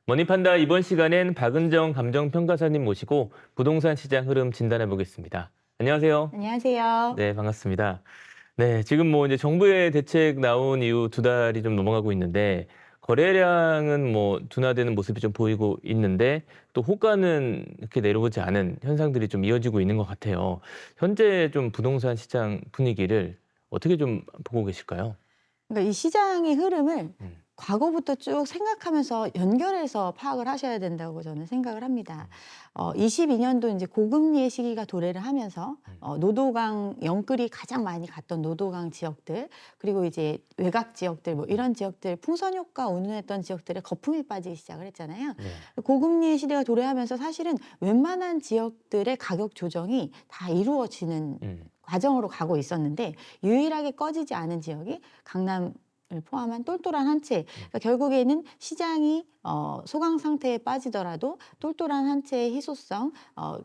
머니판다 이번 시간엔 박은정 감정평가사님 모시고 부동산 시장 흐름 진단해 보겠습니다. 안녕하세요. 안녕하세요. 네, 반갑습니다. 네, 지금 뭐 이제 정부의 대책 나온 이후 두 달이 좀 넘어가고 있는데 거래량은 뭐 둔화되는 모습이 좀 보이고 있는데 또 호가는 이렇게 내려오지 않은 현상들이 좀 이어지고 있는 것 같아요. 현재 좀 부동산 시장 분위기를 어떻게 좀 보고 계실까요? 그러니까 이 시장의 흐름을 음. 과거부터 쭉 생각하면서 연결해서 파악을 하셔야 된다고 저는 생각을 합니다. 22년도 이제 고금리의 시기가 도래를 하면서 노도강 영끌이 가장 많이 갔던 노도강 지역들 그리고 이제 외곽 지역들 뭐 이런 지역들 풍선 효과 운운했던 지역들에 거품이 빠지기 시작을 했잖아요. 네. 고금리의 시대가 도래하면서 사실은 웬만한 지역들의 가격 조정이 다 이루어지는 과정으로 가고 있었는데 유일하게 꺼지지 않은 지역이 강남을 포함한 똘똘한 한 채. 그러니까 결국에는 시장이 소강 상태에 빠지더라도 똘똘한 한 채의 희소성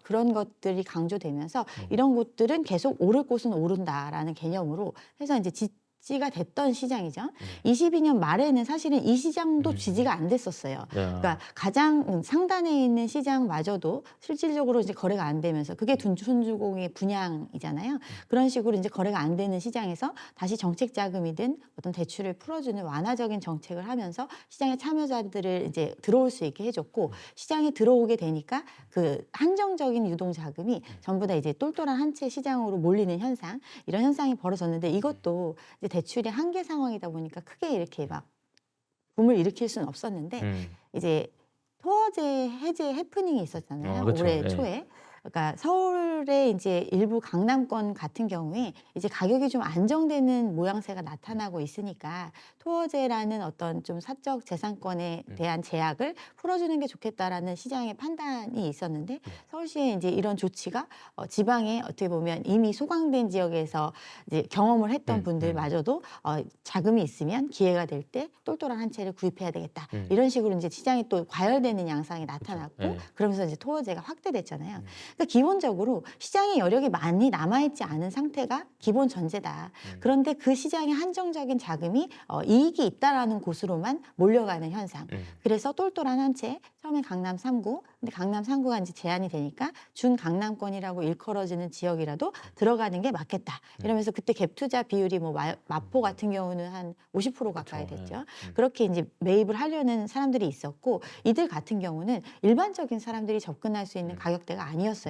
그런 것들이 강조되면서 이런 곳들은 계속 오를 곳은 오른다라는 개념으로 해서 이제 지지가 됐던 시장이죠. 22년 말에는 사실은 이 시장도 지지가 안 됐었어요. 그러니까 가장 상단에 있는 시장마저도 실질적으로 이제 거래가 안 되면서 그게 둔촌주공의 분양이잖아요. 그런 식으로 이제 거래가 안 되는 시장에서 다시 정책 자금이든 어떤 대출을 풀어주는 완화적인 정책을 하면서 시장의 참여자들을 이제 들어올 수 있게 해줬고 시장에 들어오게 되니까 그 한정적인 유동 자금이 전부 다 이제 똘똘한 한 채 시장으로 몰리는 현상 이런 현상이 벌어졌는데 이것도 이제 대출의 한계 상황이다 보니까 크게 이렇게 막 붐을 일으킬 수는 없었는데 이제 토어제 해제 해프닝이 있었잖아요. 그렇죠. 올해 네. 초에. 그러니까 서울의 이제 일부 강남권 같은 경우에 이제 가격이 좀 안정되는 모양새가 나타나고 있으니까 토어제라는 어떤 좀 사적 재산권에 대한 제약을 풀어주는 게 좋겠다라는 시장의 판단이 있었는데 서울시의 이제 이런 조치가 지방에 어떻게 보면 이미 소강된 지역에서 이제 경험을 했던 분들마저도 자금이 있으면 기회가 될 때 똘똘한 한 채를 구입해야 되겠다. 이런 식으로 이제 시장이 또 과열되는 양상이 나타났고 네. 그러면서 이제 토어제가 확대됐잖아요. 그러니까 기본적으로 시장에 여력이 많이 남아있지 않은 상태가 기본 전제다. 그런데 그 시장에 한정적인 자금이 이익이 있다라는 곳으로만 몰려가는 현상. 그래서 똘똘한 한 채, 처음에 강남 3구, 근데 강남 3구가 이제 제한이 되니까 준 강남권이라고 일컬어지는 지역이라도 들어가는 게 맞겠다. 이러면서 그때 갭 투자 비율이 뭐 마포 같은 경우는 한 50% 가까이 됐죠. 그렇게 이제 매입을 하려는 사람들이 있었고 이들 같은 경우는 일반적인 사람들이 접근할 수 있는 가격대가 아니었어요.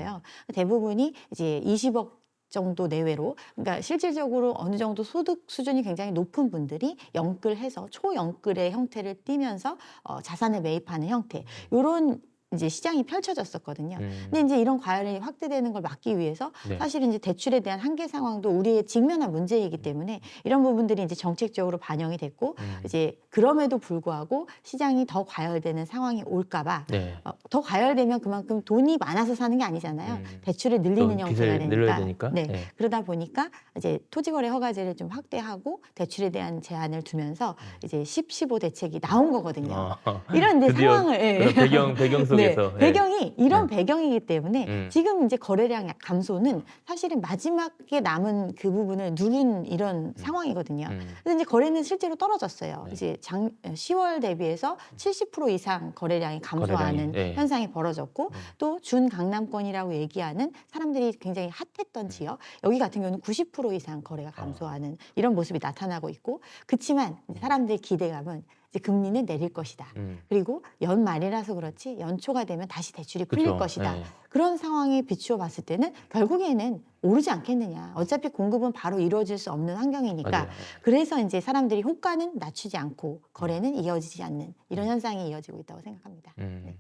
대부분이 이제 20억 정도 내외로 그러니까 실질적으로 어느 정도 소득 수준이 굉장히 높은 분들이 영끌해서 초영끌의 형태를 띠면서 자산에 매입하는 형태 요런 이제 시장이 펼쳐졌었거든요. 근데 이제 이런 과열이 확대되는 걸 막기 위해서 네. 사실은 이제 대출에 대한 한계 상황도 우리의 직면한 문제이기 때문에 이런 부분들이 이제 정책적으로 반영이 됐고 이제 그럼에도 불구하고 시장이 더 과열되는 상황이 올까봐 네. 더 과열되면 그만큼 돈이 많아서 사는 게 아니잖아요. 대출을 늘리는 또 형태가 빚을 늘려야 되니까. 되니까. 네. 네. 그러다 보니까 이제 토지거래 허가제를 좀 확대하고 대출에 대한 제한을 두면서 이제 10, 15 대책이 나온 거거든요. 이런 이제 드디어 상황을 그런 배경 속에서 네, 배경이 이런 네. 배경이기 때문에 지금 이제 거래량 감소는 사실은 마지막에 남은 그 부분을 누른 이런 상황이거든요. 그래서 이제 거래는 실제로 떨어졌어요. 네. 이제 10월 대비해서 70% 이상 거래량이 감소하는 네. 현상이 벌어졌고 또 준 강남권이라고 얘기하는 사람들이 굉장히 핫했던 지역 여기 같은 경우는 90% 이상 거래가 감소하는 이런 모습이 나타나고 있고 그치만 사람들의 기대감은 이제 금리는 내릴 것이다. 그리고 연말이라서 그렇지 연초가 되면 다시 대출이 풀릴 그쵸. 것이다. 네. 그런 상황에 비추어 봤을 때는 결국에는 오르지 않겠느냐. 어차피 공급은 바로 이루어질 수 없는 환경이니까. 맞아요. 그래서 이제 사람들이 호가는 낮추지 않고 거래는 이어지지 않는 이런 현상이 이어지고 있다고 생각합니다. 네.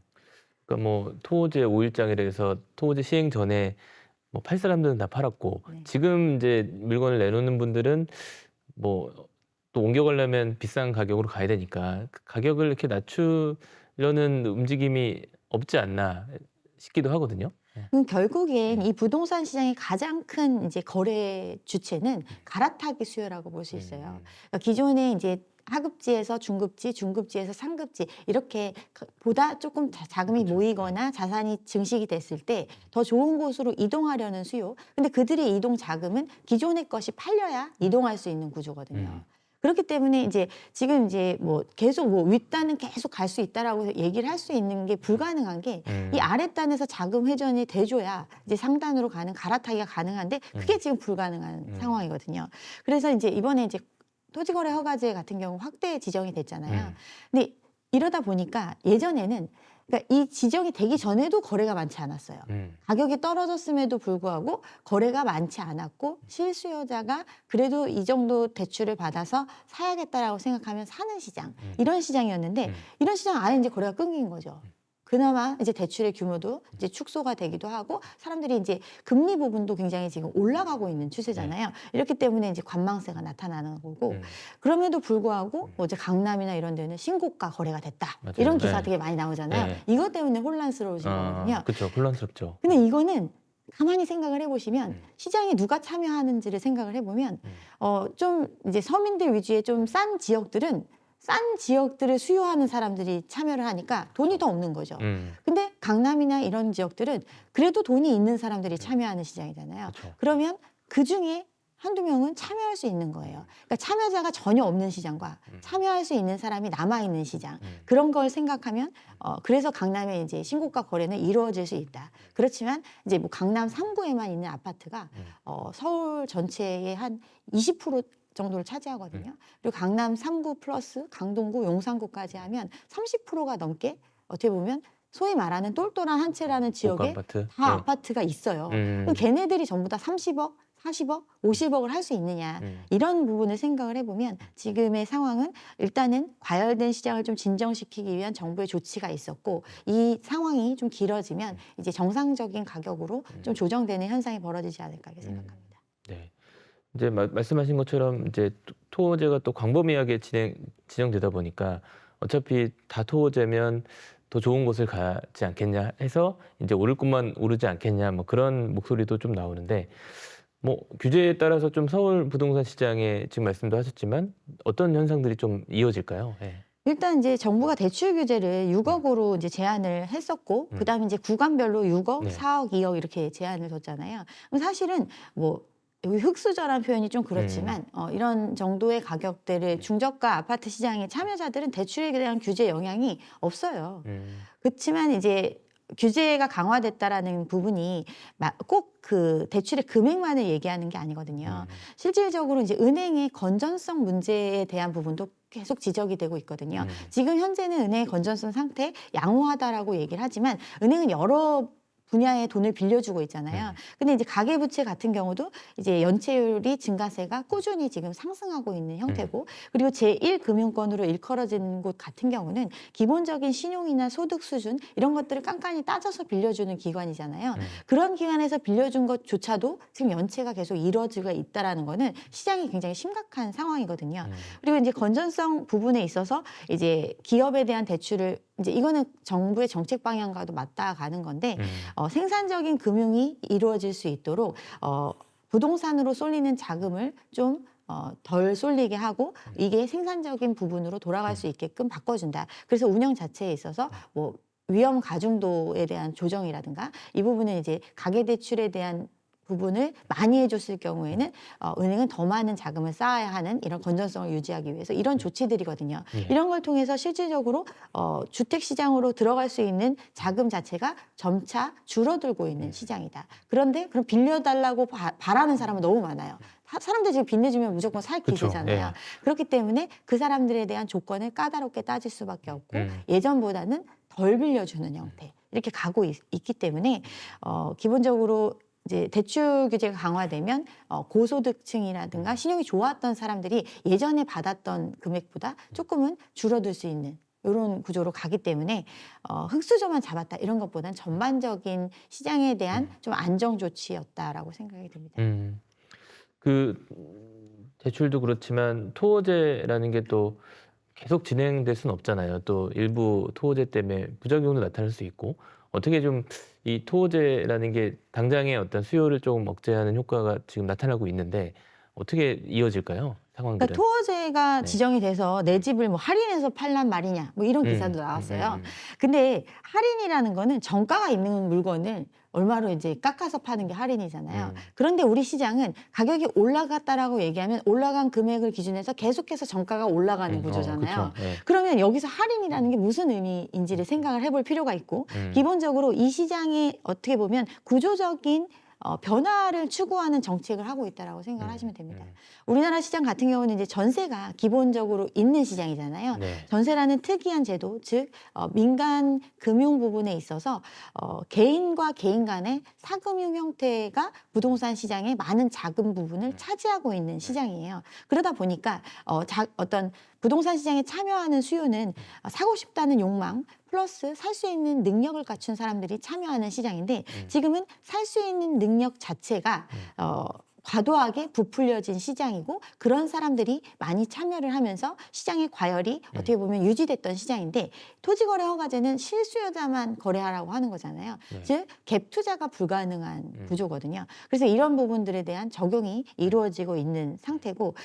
그러니까 뭐 토호제 5일장이라 해서 토호제 시행 전에 뭐 팔 사람들은 다 팔았고 네. 지금 이제 물건을 내놓는 분들은 뭐 또 옮겨가려면 비싼 가격으로 가야 되니까 그 가격을 이렇게 낮추려는 움직임이 없지 않나 싶기도 하거든요. 네. 결국엔 이 부동산 시장의 가장 큰 이제 거래 주체는 갈아타기 수요라고 볼 수 있어요. 그러니까 기존에 이제 하급지에서 중급지, 중급지에서 상급지 이렇게 보다 조금 자금이 모이거나 자산이 증식이 됐을 때 더 좋은 곳으로 이동하려는 수요. 근데 그들의 이동 자금은 기존의 것이 팔려야 이동할 수 있는 구조거든요. 그렇기 때문에 이제 지금 이제 뭐 계속 뭐 윗단은 계속 갈 수 있다라고 얘기를 할 수 있는 게 불가능한 게 이 아랫단에서 자금 회전이 돼줘야 이제 상단으로 가는 갈아타기가 가능한데 그게 지금 불가능한 상황이거든요. 그래서 이제 이번에 이제 토지거래 허가제 같은 경우 확대 지정이 됐잖아요. 근데 이러다 보니까 예전에는 그러니까 이 지정이 되기 전에도 거래가 많지 않았어요. 가격이 떨어졌음에도 불구하고 거래가 많지 않았고 실수요자가 그래도 이 정도 대출을 받아서 사야겠다라고 생각하면 사는 시장 이런 시장이었는데 이런 시장 아예 이제 거래가 끊긴 거죠. 그나마 이제 대출의 규모도 이제 축소가 되기도 하고 사람들이 이제 금리 부분도 굉장히 지금 올라가고 있는 추세잖아요. 이렇기 때문에 이제 관망세가 나타나는 거고 그럼에도 불구하고 뭐 이제 강남이나 이런 데는 신고가 거래가 됐다. 맞아요. 이런 기사 네. 되게 많이 나오잖아요. 네. 이것 때문에 혼란스러우신 거거든요. 그렇죠. 혼란스럽죠. 근데 이거는 가만히 생각을 해보시면 시장에 누가 참여하는지를 생각을 해보면 좀 이제 서민들 위주의 좀 싼 지역들은 싼 지역들을 수요하는 사람들이 참여를 하니까 돈이 더 없는 거죠. 근데 강남이나 이런 지역들은 그래도 돈이 있는 사람들이 참여하는 시장이잖아요. 그쵸. 그러면 그 중에 한두 명은 참여할 수 있는 거예요. 그러니까 참여자가 전혀 없는 시장과 참여할 수 있는 사람이 남아있는 시장. 그런 걸 생각하면 그래서 강남에 이제 신고가 거래는 이루어질 수 있다. 그렇지만 이제 뭐 강남 3구에만 있는 아파트가 서울 전체의 한 20% 정도를 차지하거든요. 그리고 강남 3구 플러스 강동구, 용산구까지 하면 30%가 넘게 어떻게 보면 소위 말하는 똘똘한 한 채라는 지역에 아파트. 다 아파트가 있어요. 그럼 걔네들이 전부 다 30억, 40억, 50억을 할 수 있느냐 이런 부분을 생각을 해보면 지금의 상황은 일단은 과열된 시장을 좀 진정시키기 위한 정부의 조치가 있었고 이 상황이 좀 길어지면 이제 정상적인 가격으로 좀 조정되는 현상이 벌어지지 않을까 이렇게 생각합니다. 네. 이제 말씀하신 것처럼 이제 토호제가 또 광범위하게 지정되다 보니까 어차피 다 토호제면 더 좋은 곳을 가지 않겠냐 해서 이제 오를 곳만 오르지 않겠냐 뭐 그런 목소리도 좀 나오는데 뭐 규제에 따라서 좀 서울 부동산 시장에 지금 말씀도 하셨지만 어떤 현상들이 좀 이어질까요? 네. 일단 이제 정부가 대출 규제를 6억으로 이제 제한을 했었고 그다음에 이제 구간별로 6억, 네. 4억, 2억 이렇게 제한을 뒀잖아요. 그럼 사실은 뭐 여기 흑수저란 표현이 좀 그렇지만 이런 정도의 가격대를 중저가 아파트 시장의 참여자들은 대출에 대한 규제 영향이 없어요. 그렇지만 이제 규제가 강화됐다라는 부분이 꼭 그 대출의 금액만을 얘기하는 게 아니거든요. 실질적으로 이제 은행의 건전성 문제에 대한 부분도 계속 지적이 되고 있거든요. 지금 현재는 은행의 건전성 상태 양호하다라고 얘기를 하지만 은행은 여러 분야에 돈을 빌려주고 있잖아요. 근데 이제 가계부채 같은 경우도 이제 연체율이 증가세가 꾸준히 지금 상승하고 있는 형태고 그리고 제1금융권으로 일컬어진 곳 같은 경우는 기본적인 신용이나 소득 수준 이런 것들을 깐깐히 따져서 빌려주는 기관이잖아요. 그런 기관에서 빌려준 것조차도 지금 연체가 계속 이루어지고 있다라는 거는 시장이 굉장히 심각한 상황이거든요. 그리고 이제 건전성 부분에 있어서 이제 기업에 대한 대출을 이제 이거는 정부의 정책 방향과도 맞닿아가는 건데 생산적인 금융이 이루어질 수 있도록 부동산으로 쏠리는 자금을 좀 덜 쏠리게 하고 이게 생산적인 부분으로 돌아갈 수 있게끔 바꿔준다. 그래서 운영 자체에 있어서 뭐 위험 가중도에 대한 조정이라든가 이 부분은 이제 가계대출에 대한 부분을 많이 해줬을 경우에는 은행은 더 많은 자금을 쌓아야 하는 이런 건전성을 유지하기 위해서 이런 조치들이거든요. 이런 걸 통해서 실질적으로 주택시장으로 들어갈 수 있는 자금 자체가 점차 줄어들고 있는 시장이다. 그런데 그럼 빌려달라고 바라는 사람은 너무 많아요. 사람들 지금 빚내주면 무조건 살 그쵸. 기세잖아요. 예. 그렇기 때문에 그 사람들에 대한 조건을 까다롭게 따질 수밖에 없고 예전보다는 덜 빌려주는 형태 이렇게 가고 있기 때문에 기본적으로 이제 대출 규제가 강화되면 고소득층이라든가 신용이 좋았던 사람들이 예전에 받았던 금액보다 조금은 줄어들 수 있는 이런 구조로 가기 때문에 흑수저만 잡았다 이런 것보다는 전반적인 시장에 대한 좀 안정 조치였다라고 생각이 듭니다. 그 대출도 그렇지만 토호제라는 게 또 계속 진행될 수는 없잖아요. 또 일부 토호제 때문에 부작용도 나타날 수 있고 어떻게 좀 이 토호제라는 게 당장의 어떤 수요를 조금 억제하는 효과가 지금 나타나고 있는데 어떻게 이어질까요? 상황들은. 그러니까 토어제가 네. 지정이 돼서 내 집을 뭐 할인해서 팔란 말이냐 뭐 이런 기사도 나왔어요. 근데 할인이라는 거는 정가가 있는 물건을 얼마로 이제 깎아서 파는 게 할인이잖아요. 그런데 우리 시장은 가격이 올라갔다라고 얘기하면 올라간 금액을 기준해서 계속해서 정가가 올라가는 구조잖아요. 그쵸. 네. 그러면 여기서 할인이라는 게 무슨 의미인지를 생각을 해볼 필요가 있고 기본적으로 이 시장에 어떻게 보면 구조적인 변화를 추구하는 정책을 하고 있다라고 생각을 하시면 됩니다. 우리나라 시장 같은 경우는 이제 전세가 기본적으로 있는 시장이잖아요. 네. 전세라는 특이한 제도, 즉 민간 금융 부분에 있어서 개인과 개인 간의 사금융 형태가 부동산 시장의 많은 작은 부분을 차지하고 있는 시장이에요. 그러다 보니까 어떤 부동산 시장에 참여하는 수요는 사고 싶다는 욕망 플러스 살 수 있는 능력을 갖춘 사람들이 참여하는 시장인데 지금은 살 수 있는 능력 자체가 과도하게 부풀려진 시장이고 그런 사람들이 많이 참여를 하면서 시장의 과열이 어떻게 보면 유지됐던 시장인데 토지거래 허가제는 실수요자만 거래하라고 하는 거잖아요. 즉 갭 투자가 불가능한 구조거든요. 그래서 이런 부분들에 대한 적용이 이루어지고 있는 상태고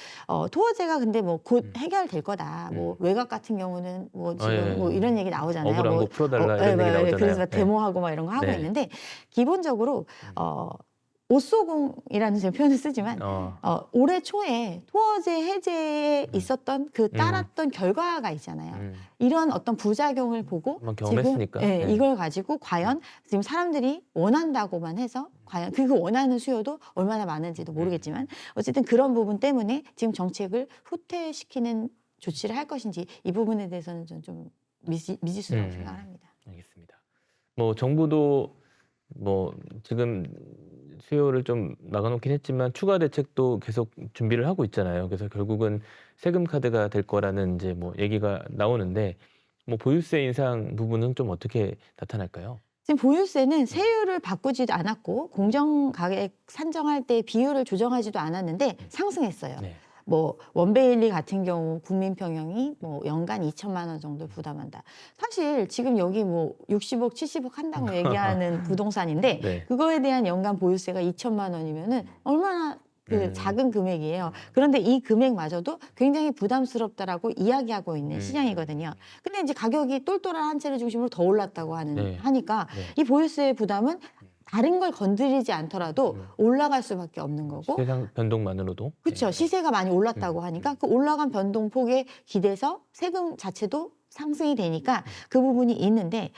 토어제가 근데 뭐 곧 해결될 거다. 뭐 외곽 같은 경우는 뭐 지금 뭐 이런 얘기 나오잖아요. 억울한 뭐, 거 풀어달라 이런 얘기 나오잖아요. 그래서 네. 데모하고 막 이런 거 하고 네. 있는데 기본적으로 오쏘공이라는 제가 표현을 쓰지만 올해 초에 토어제 해제에 있었던 그 따랐던 결과가 있잖아요. 이런 어떤 부작용을 보고 경험했으니까. 지금 네. 이걸 가지고 과연 지금 사람들이 원한다고만 해서 과연 그 원하는 수요도 얼마나 많은지도 모르겠지만 어쨌든 그런 부분 때문에 지금 정책을 후퇴시키는 조치를 할 것인지 이 부분에 대해서는 좀 미지수라고 생각합니다. 알겠습니다. 뭐 정부도 뭐 지금 수요를 좀 막아놓긴 했지만 추가 대책도 계속 준비를 하고 있잖아요. 그래서 결국은 세금 카드가 될 거라는 이제 뭐 얘기가 나오는데 뭐 보유세 인상 부분은 좀 어떻게 나타날까요? 지금 보유세는 세율을 바꾸지도 않았고 공정가격 산정할 때 비율을 조정하지도 않았는데 상승했어요. 네. 뭐 원베일리 같은 경우 국민평형이 뭐 연간 2천만 원 정도 부담한다. 사실 지금 여기 뭐 60억, 70억 한다고 얘기하는 부동산인데 네. 그거에 대한 연간 보유세가 2천만 원이면은 얼마나 그 작은 금액이에요. 그런데 이 금액마저도 굉장히 부담스럽다라고 이야기하고 있는 시장이거든요. 근데 이제 가격이 똘똘한 한 채를 중심으로 더 올랐다고 하니까 이 보유세 부담은 다른 걸 건드리지 않더라도 올라갈 수밖에 없는 거고. 시세상 변동만으로도. 그렇죠. 시세가 많이 올랐다고 하니까 그 올라간 변동폭에 기대서 세금 자체도 상승이 되니까 그 부분이 있는데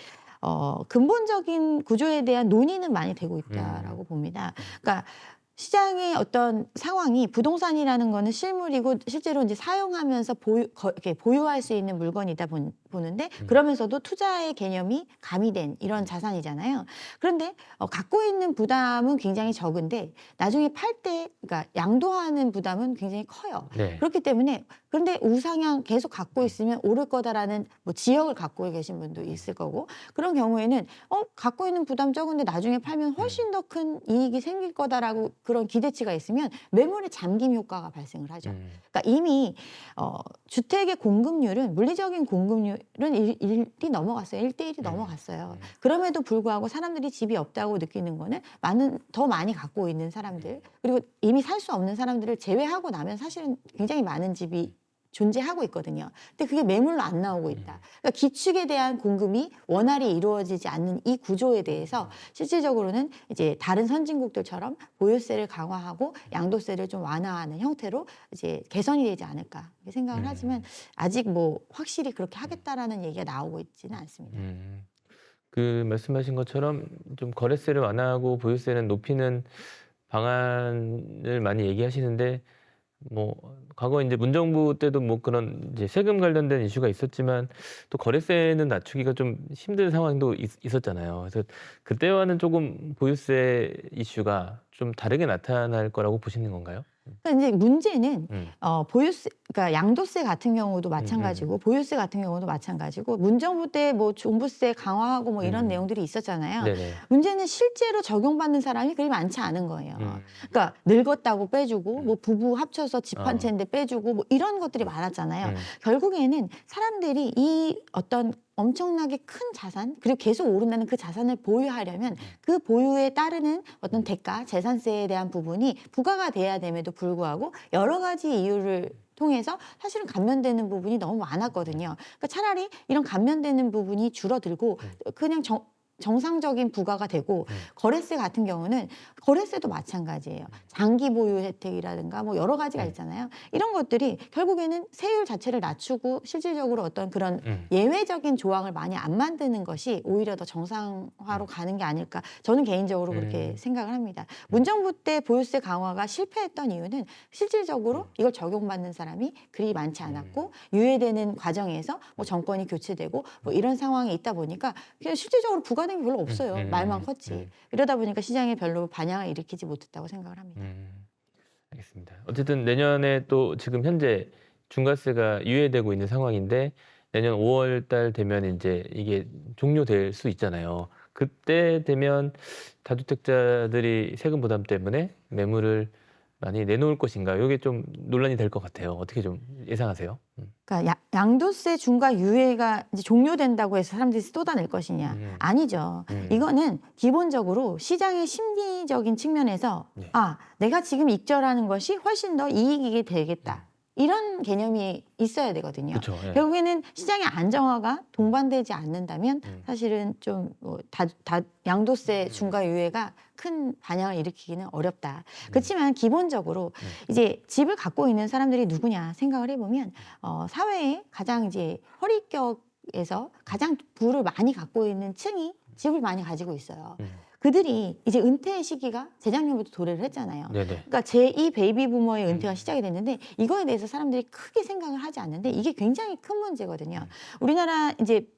근본적인 구조에 대한 논의는 많이 되고 있다라고 봅니다. 그러니까 시장의 어떤 상황이 부동산이라는 거는 실물이고 실제로 이제 사용하면서 이렇게 보유할 수 있는 물건이다 보는데 그러면서도 투자의 개념이 가미된 이런 자산이잖아요. 그런데 갖고 있는 부담은 굉장히 적은데 나중에 팔 때 그러니까 양도하는 부담은 굉장히 커요. 네. 그렇기 때문에 그런데 우상향 계속 갖고 있으면 오를 거다라는 뭐 지역을 갖고 계신 분도 있을 거고 그런 경우에는 갖고 있는 부담 적은데 나중에 팔면 훨씬 더 큰 이익이 생길 거다라고 그런 기대치가 있으면 매물의 잠김 효과가 발생을 하죠. 그러니까 이미 주택의 공급률은 물리적인 공급률은 1이 넘어갔어요. 1대1이 넘어갔어요. 그럼에도 불구하고 사람들이 집이 없다고 느끼는 거는 더 많이 갖고 있는 사람들 그리고 이미 살 수 없는 사람들을 제외하고 나면 사실은 굉장히 많은 집이 존재하고 있거든요. 근데 그게 매물로 안 나오고 있다. 그러니까 기축에 대한 공급이 원활히 이루어지지 않는 이 구조에 대해서 실질적으로는 이제 다른 선진국들처럼 보유세를 강화하고 양도세를 좀 완화하는 형태로 이제 개선이 되지 않을까 이렇게 생각을 하지만 아직 뭐 확실히 그렇게 하겠다라는 얘기가 나오고 있지는 않습니다. 그 말씀하신 것처럼 좀 거래세를 완화하고 보유세는 높이는 방안을 많이 얘기하시는데 뭐 과거 이제 문정부 때도 뭐 그런 이제 세금 관련된 이슈가 있었지만 또 거래세는 낮추기가 좀 힘든 상황도 있었잖아요. 그래서 그때와는 조금 보유세 이슈가 좀 다르게 나타날 거라고 보시는 건가요? 그러니까 이제 문제는 보유세, 그러니까 양도세 같은 경우도 마찬가지고 보유세 같은 경우도 마찬가지고 문정부 때 뭐 종부세 강화하고 뭐 이런 내용들이 있었잖아요. 네네. 문제는 실제로 적용받는 사람이 그리 많지 않은 거예요. 그러니까 늙었다고 빼주고 뭐 부부 합쳐서 집 한 채인데 빼주고 뭐 이런 것들이 많았잖아요. 결국에는 사람들이 이 어떤 엄청나게 큰 자산 그리고 계속 오른다는 그 자산을 보유하려면 그 보유에 따르는 어떤 대가, 재산세에 대한 부분이 부과가 돼야 됨에도 불구하고 여러 가지 이유를 통해서 사실은 감면되는 부분이 너무 많았거든요. 그러니까 차라리 이런 감면되는 부분이 줄어들고 그냥 정상적인 부과가 되고 거래세 같은 경우는 거래세도 마찬가지예요. 장기 보유 혜택이라든가 뭐 여러 가지가 있잖아요. 이런 것들이 결국에는 세율 자체를 낮추고 실질적으로 어떤 그런 예외적인 조항을 많이 안 만드는 것이 오히려 더 정상화로 가는 게 아닐까. 저는 개인적으로 그렇게 생각을 합니다. 문정부 때 보유세 강화가 실패했던 이유는 실질적으로 이걸 적용받는 사람이 그리 많지 않았고 유예되는 과정에서 뭐 정권이 교체되고 뭐 이런 상황이 있다 보니까 그냥 실질적으로 부과된 게 별로 없어요. 말만 컸지. 이러다 보니까 시장에 별로 반향을 일으키지 못했다고 생각을 합니다. 알겠습니다. 어쨌든 내년에 또 지금 현재 중과세가 유예되고 있는 상황인데 내년 5월 달 되면 이제 이게 종료될 수 있잖아요. 그때 되면 다주택자들이 세금 부담 때문에 매물을 많이 내놓을 것인가? 이게 좀 논란이 될 것 같아요. 어떻게 좀 예상하세요? 그러니까 양도세 중과 유예가 이제 종료된다고 해서 사람들이 쏟아낼 것이냐? 아니죠. 이거는 기본적으로 시장의 심리적인 측면에서 네. 내가 지금 익절하는 것이 훨씬 더 이익이 되겠다. 이런 개념이 있어야 되거든요. 그쵸, 예. 결국에는 시장의 안정화가 동반되지 않는다면 사실은 좀 양도세 중과 유예가 큰 반향을 일으키기는 어렵다. 그렇지만 기본적으로 이제 집을 갖고 있는 사람들이 누구냐 생각을 해보면 사회에 가장 이제 허리격에서 가장 부를 많이 갖고 있는 층이 집을 많이 가지고 있어요. 그들이 이제 은퇴 시기가 재작년부터 도래를 했잖아요. 네네. 그러니까 제2 베이비 부머의 은퇴가 시작이 됐는데 이거에 대해서 사람들이 크게 생각을 하지 않는데 이게 굉장히 큰 문제거든요. 우리나라 이제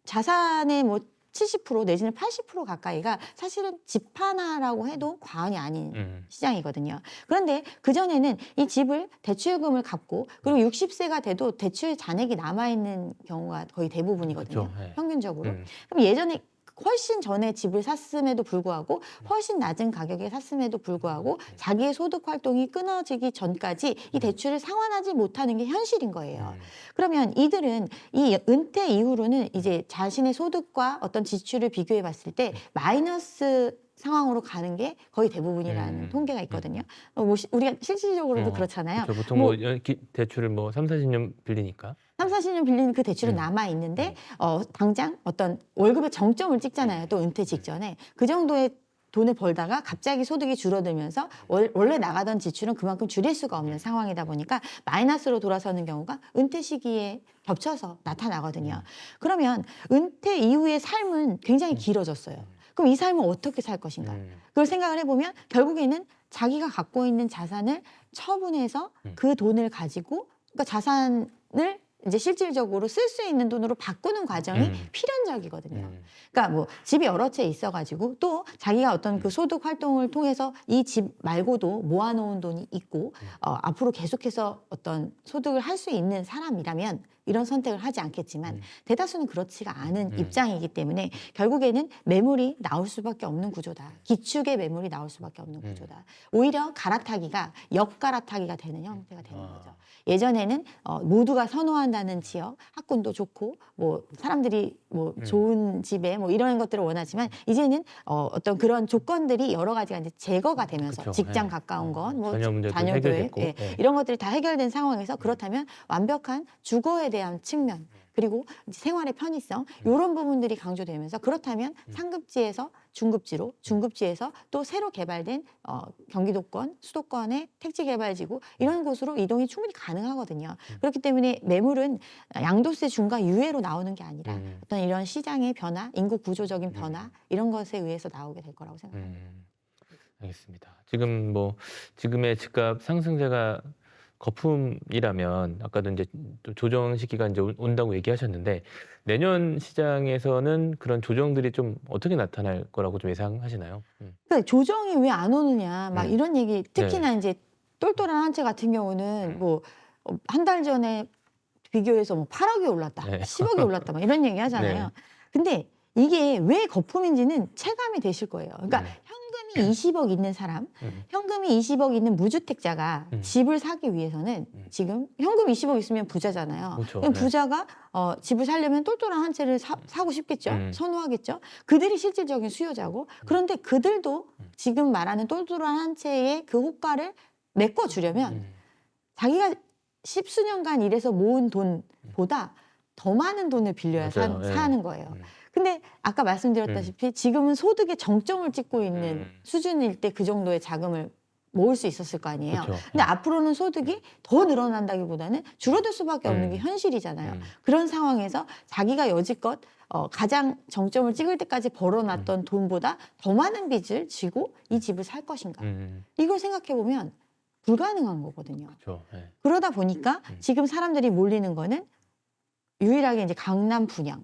자산의 뭐 70% 내지는 80% 가까이가 사실은 집 하나라고 해도 과언이 아닌 시장이거든요. 그런데 그전에는 이 집을 대출금을 갚고 그리고 60세가 돼도 대출 잔액이 남아있는 경우가 거의 대부분이거든요. 그렇죠. 네. 평균적으로. 그럼 예전에 훨씬 전에 집을 샀음에도 불구하고 훨씬 낮은 가격에 샀음에도 불구하고 자기의 소득 활동이 끊어지기 전까지 이 대출을 상환하지 못하는 게 현실인 거예요. 그러면 이들은 이 은퇴 이후로는 이제 자신의 소득과 어떤 지출을 비교해 봤을 때 마이너스 상황으로 가는 게 거의 대부분이라는 통계가 있거든요. 우리가 실질적으로도 그렇잖아요. 그렇죠. 보통 뭐 대출을 뭐 3, 40년 빌리니까. 3, 40년 빌리는 그 대출은 남아 있는데 당장 어떤 월급의 정점을 찍잖아요. 또 은퇴 직전에 그 정도의 돈을 벌다가 갑자기 소득이 줄어들면서 원래 나가던 지출은 그만큼 줄일 수가 없는 상황이다 보니까 마이너스로 돌아서는 경우가 은퇴 시기에 겹쳐서 나타나거든요. 그러면 은퇴 이후의 삶은 굉장히 길어졌어요. 그럼 이 삶을 어떻게 살 것인가? 그걸 생각을 해보면 결국에는 자기가 갖고 있는 자산을 처분해서 그 돈을 가지고 그러니까 자산을 이제 실질적으로 쓸 수 있는 돈으로 바꾸는 과정이 필연적이거든요. 그러니까 뭐 집이 여러 채 있어가지고 또 자기가 어떤 그 소득 활동을 통해서 이 집 말고도 모아놓은 돈이 있고 앞으로 계속해서 어떤 소득을 할 수 있는 사람이라면 이런 선택을 하지 않겠지만 대다수는 그렇지가 않은 입장이기 때문에 결국에는 매물이 나올 수밖에 없는 구조다. 기축의 매물이 나올 수밖에 없는 구조다. 오히려 갈아타기가 역갈아타기가 되는 형태가 되는 거죠. 예전에는 모두가 선호한다는 지역, 학군도 좋고 뭐 사람들이 뭐 좋은 집에 뭐 이런 것들을 원하지만 이제는 어떤 그런 조건들이 여러 가지가 이제 제거가 되면서 그쵸. 직장 예. 가까운 건, 뭐 자녀 문제도 자녀 교육, 해결됐고. 예. 이런 것들이 다 해결된 상황에서 그렇다면 완벽한 주거에 대한 측면 그리고 이제 생활의 편의성 이런 부분들이 강조되면서 그렇다면 상급지에서 중급지로 중급지에서 또 새로 개발된 경기도권, 수도권의 택지 개발지구 이런 곳으로 이동이 충분히 가능하거든요. 그렇기 때문에 매물은 양도세 중과 유예로 나오는 게 아니라 어떤 이런 시장의 변화, 인구 구조적인 변화 이런 것에 의해서 나오게 될 거라고 생각합니다. 알겠습니다. 지금 뭐 지금의 집값 상승세가 거품이라면 아까도 이제 또 조정 시기가 이제 온다고 얘기하셨는데 내년 시장에서는 그런 조정들이 좀 어떻게 나타날 거라고 좀 예상하시나요? 그러니까 조정이 왜 안 오느냐 막 이런 얘기 특히나 네. 이제 똘똘한 한 채 같은 경우는 뭐 한 달 전에 비교해서 뭐 8억이 올랐다, 네. 10억이 올랐다 막 이런 얘기 하잖아요. 네. 근데 이게 왜 거품인지는 체감이 되실 거예요. 그러니까 현금이 20억 있는 사람, 현금이 20억 있는 무주택자가 집을 사기 위해서는 지금 현금 20억 있으면 부자잖아요. 그렇죠. 그럼 네. 부자가 집을 사려면 똘똘한 한 채를 사고 싶겠죠. 선호하겠죠. 그들이 실질적인 수요자고 그런데 그들도 지금 말하는 똘똘한 한 채의 그 호가를 메꿔주려면 자기가 십수년간 일해서 모은 돈보다 더 많은 돈을 빌려야 맞아요. 예. 사는 거예요. 근데 아까 말씀드렸다시피 지금은 소득의 정점을 찍고 있는 수준일 때 그 정도의 자금을 모을 수 있었을 거 아니에요. 그쵸. 근데 앞으로는 소득이 더 늘어난다기보다는 줄어들 수밖에 없는 게 현실이잖아요. 그런 상황에서 자기가 여지껏 가장 정점을 찍을 때까지 벌어놨던 돈보다 더 많은 빚을 지고 이 집을 살 것인가. 이걸 생각해 보면 불가능한 거거든요. 그렇죠. 예. 그러다 보니까 지금 사람들이 몰리는 거는 유일하게 이제 강남 분양.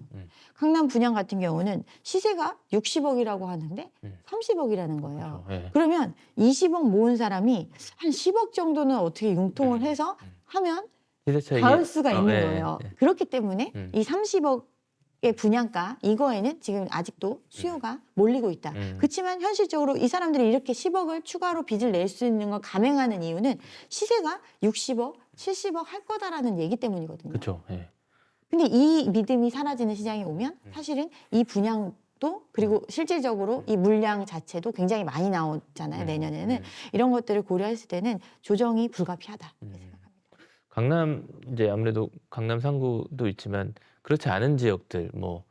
강남 분양 같은 경우는 시세가 60억이라고 하는데 30억이라는 거예요. 그렇죠. 예. 그러면 20억 모은 사람이 한 10억 정도는 어떻게 융통을 해서 하면 시세 차익이 닿을 수가 있는 예, 거예요. 예. 그렇기 때문에 이 30억의 분양가 이거에는 지금 아직도 수요가 몰리고 있다. 그렇지만 현실적으로 이 사람들이 이렇게 10억을 추가로 빚을 낼 수 있는 걸 감행하는 이유는 시세가 60억, 70억 할 거다라는 얘기 때문이거든요. 그렇죠. 예. 근데 이 믿음이 사라지는 시장이 오면 사실은 이 분양도 그리고 실질적으로 이 물량 자체도 굉장히 많이 나오잖아요. 내년에는 이런 것들을 고려했을 때는 조정이 불가피하다. 이렇게 생각합니다. 강남 이제 아무래도 강남 상구도 있지만 그렇지 않은 지역들 뭐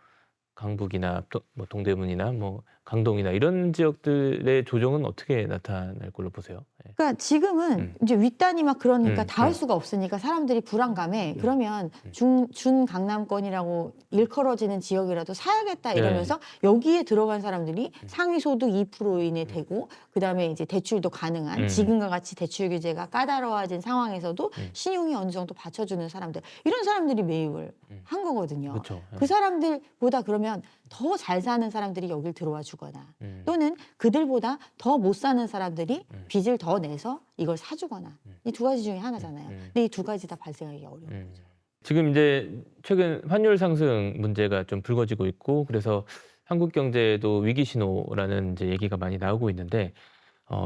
강북이나 뭐 동대문이나 뭐 강동이나 이런 지역들의 조정은 어떻게 나타날 걸로 보세요? 예. 그러니까 지금은 이제 윗단이 막 그러니까 닿을 네. 수가 없으니까 사람들이 불안감에 그러면 준 강남권이라고 일컬어지는 지역이라도 사야겠다 이러면서 여기에 들어간 사람들이 상위 소득 2%이내 되고 그다음에 이제 대출도 가능한 지금과 같이 대출 규제가 까다로워진 상황에서도 신용이 어느 정도 받쳐주는 사람들 이런 사람들이 매입을 한 거거든요. 그렇죠. 예. 그 사람들보다 그러면 더 잘 사는 사람들이 여길 들어와 주거나 또는 그들보다 더 못 사는 사람들이 빚을 더 내서 이걸 사주거나 이 두 가지 중에 하나잖아요. 근데 이 두 가지 다 발생하기 어려운 거죠. 지금 이제 최근 환율 상승 문제가 좀 불거지고 있고 그래서 한국 경제도 위기 신호라는 이제 얘기가 많이 나오고 있는데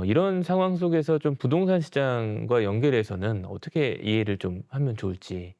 이런 상황 속에서 좀 부동산 시장과 연결해서는 어떻게 이해를 좀 하면 좋을지.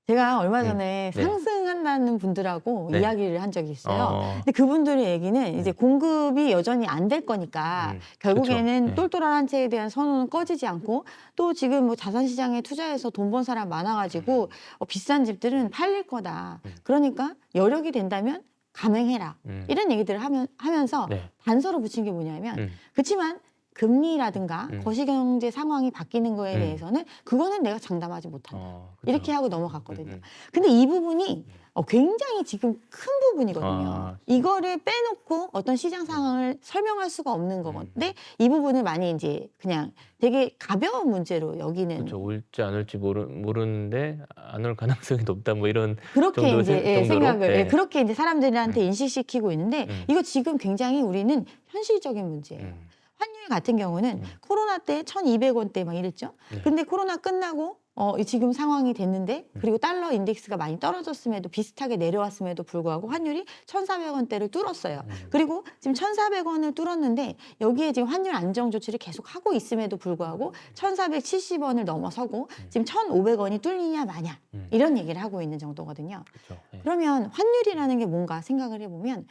제가 얼마 전에 네. 상승한다는 분들하고 네. 이야기를 한 적이 있어요. 어, 근데 그분들의 얘기는 이제 공급이 여전히 안 될 거니까 결국에는 그쵸. 똘똘한 한 채에 대한 선호는 꺼지지 않고 또 지금 뭐 자산시장에 투자해서 돈 번 사람 많아가지고 비싼 집들은 팔릴 거다. 그러니까 여력이 된다면 감행해라. 이런 얘기들을 하면서 네. 단서를 붙인 게 뭐냐면 그렇지만 금리라든가 거시경제 상황이 바뀌는 거에 대해서는 그거는 내가 장담하지 못한다. 그쵸. 이렇게 하고 넘어갔거든요. 근데 이 부분이 굉장히 지금 큰 부분이거든요. 아, 이거를 빼놓고 어떤 시장 상황을 설명할 수가 없는 거건데 이 부분을 많이 이제 그냥 되게 가벼운 문제로 여기는 그렇죠. 올지 안 올지 모르는데 안 올 가능성이 높다 뭐 이런 그렇게 정도 이제 정도로? 생각을 네. 그렇게 이제 사람들한테 인식시키고 있는데 이거 지금 굉장히 우리는 현실적인 문제예요. 환율 같은 경우는 코로나 때 1,200원대 막 이랬죠. 근데 코로나 끝나고 지금 상황이 됐는데 그리고 달러 인덱스가 많이 떨어졌음에도 비슷하게 내려왔음에도 불구하고 환율이 1,400원대를 뚫었어요. 그리고 지금 1,400원을 뚫었는데 여기에 지금 환율 안정 조치를 계속 하고 있음에도 불구하고 1,470원을 넘어서고 지금 1,500원이 뚫리냐 마냐 이런 얘기를 하고 있는 정도거든요. 그렇죠. 예. 그러면 환율이라는 게 뭔가 생각을 해보면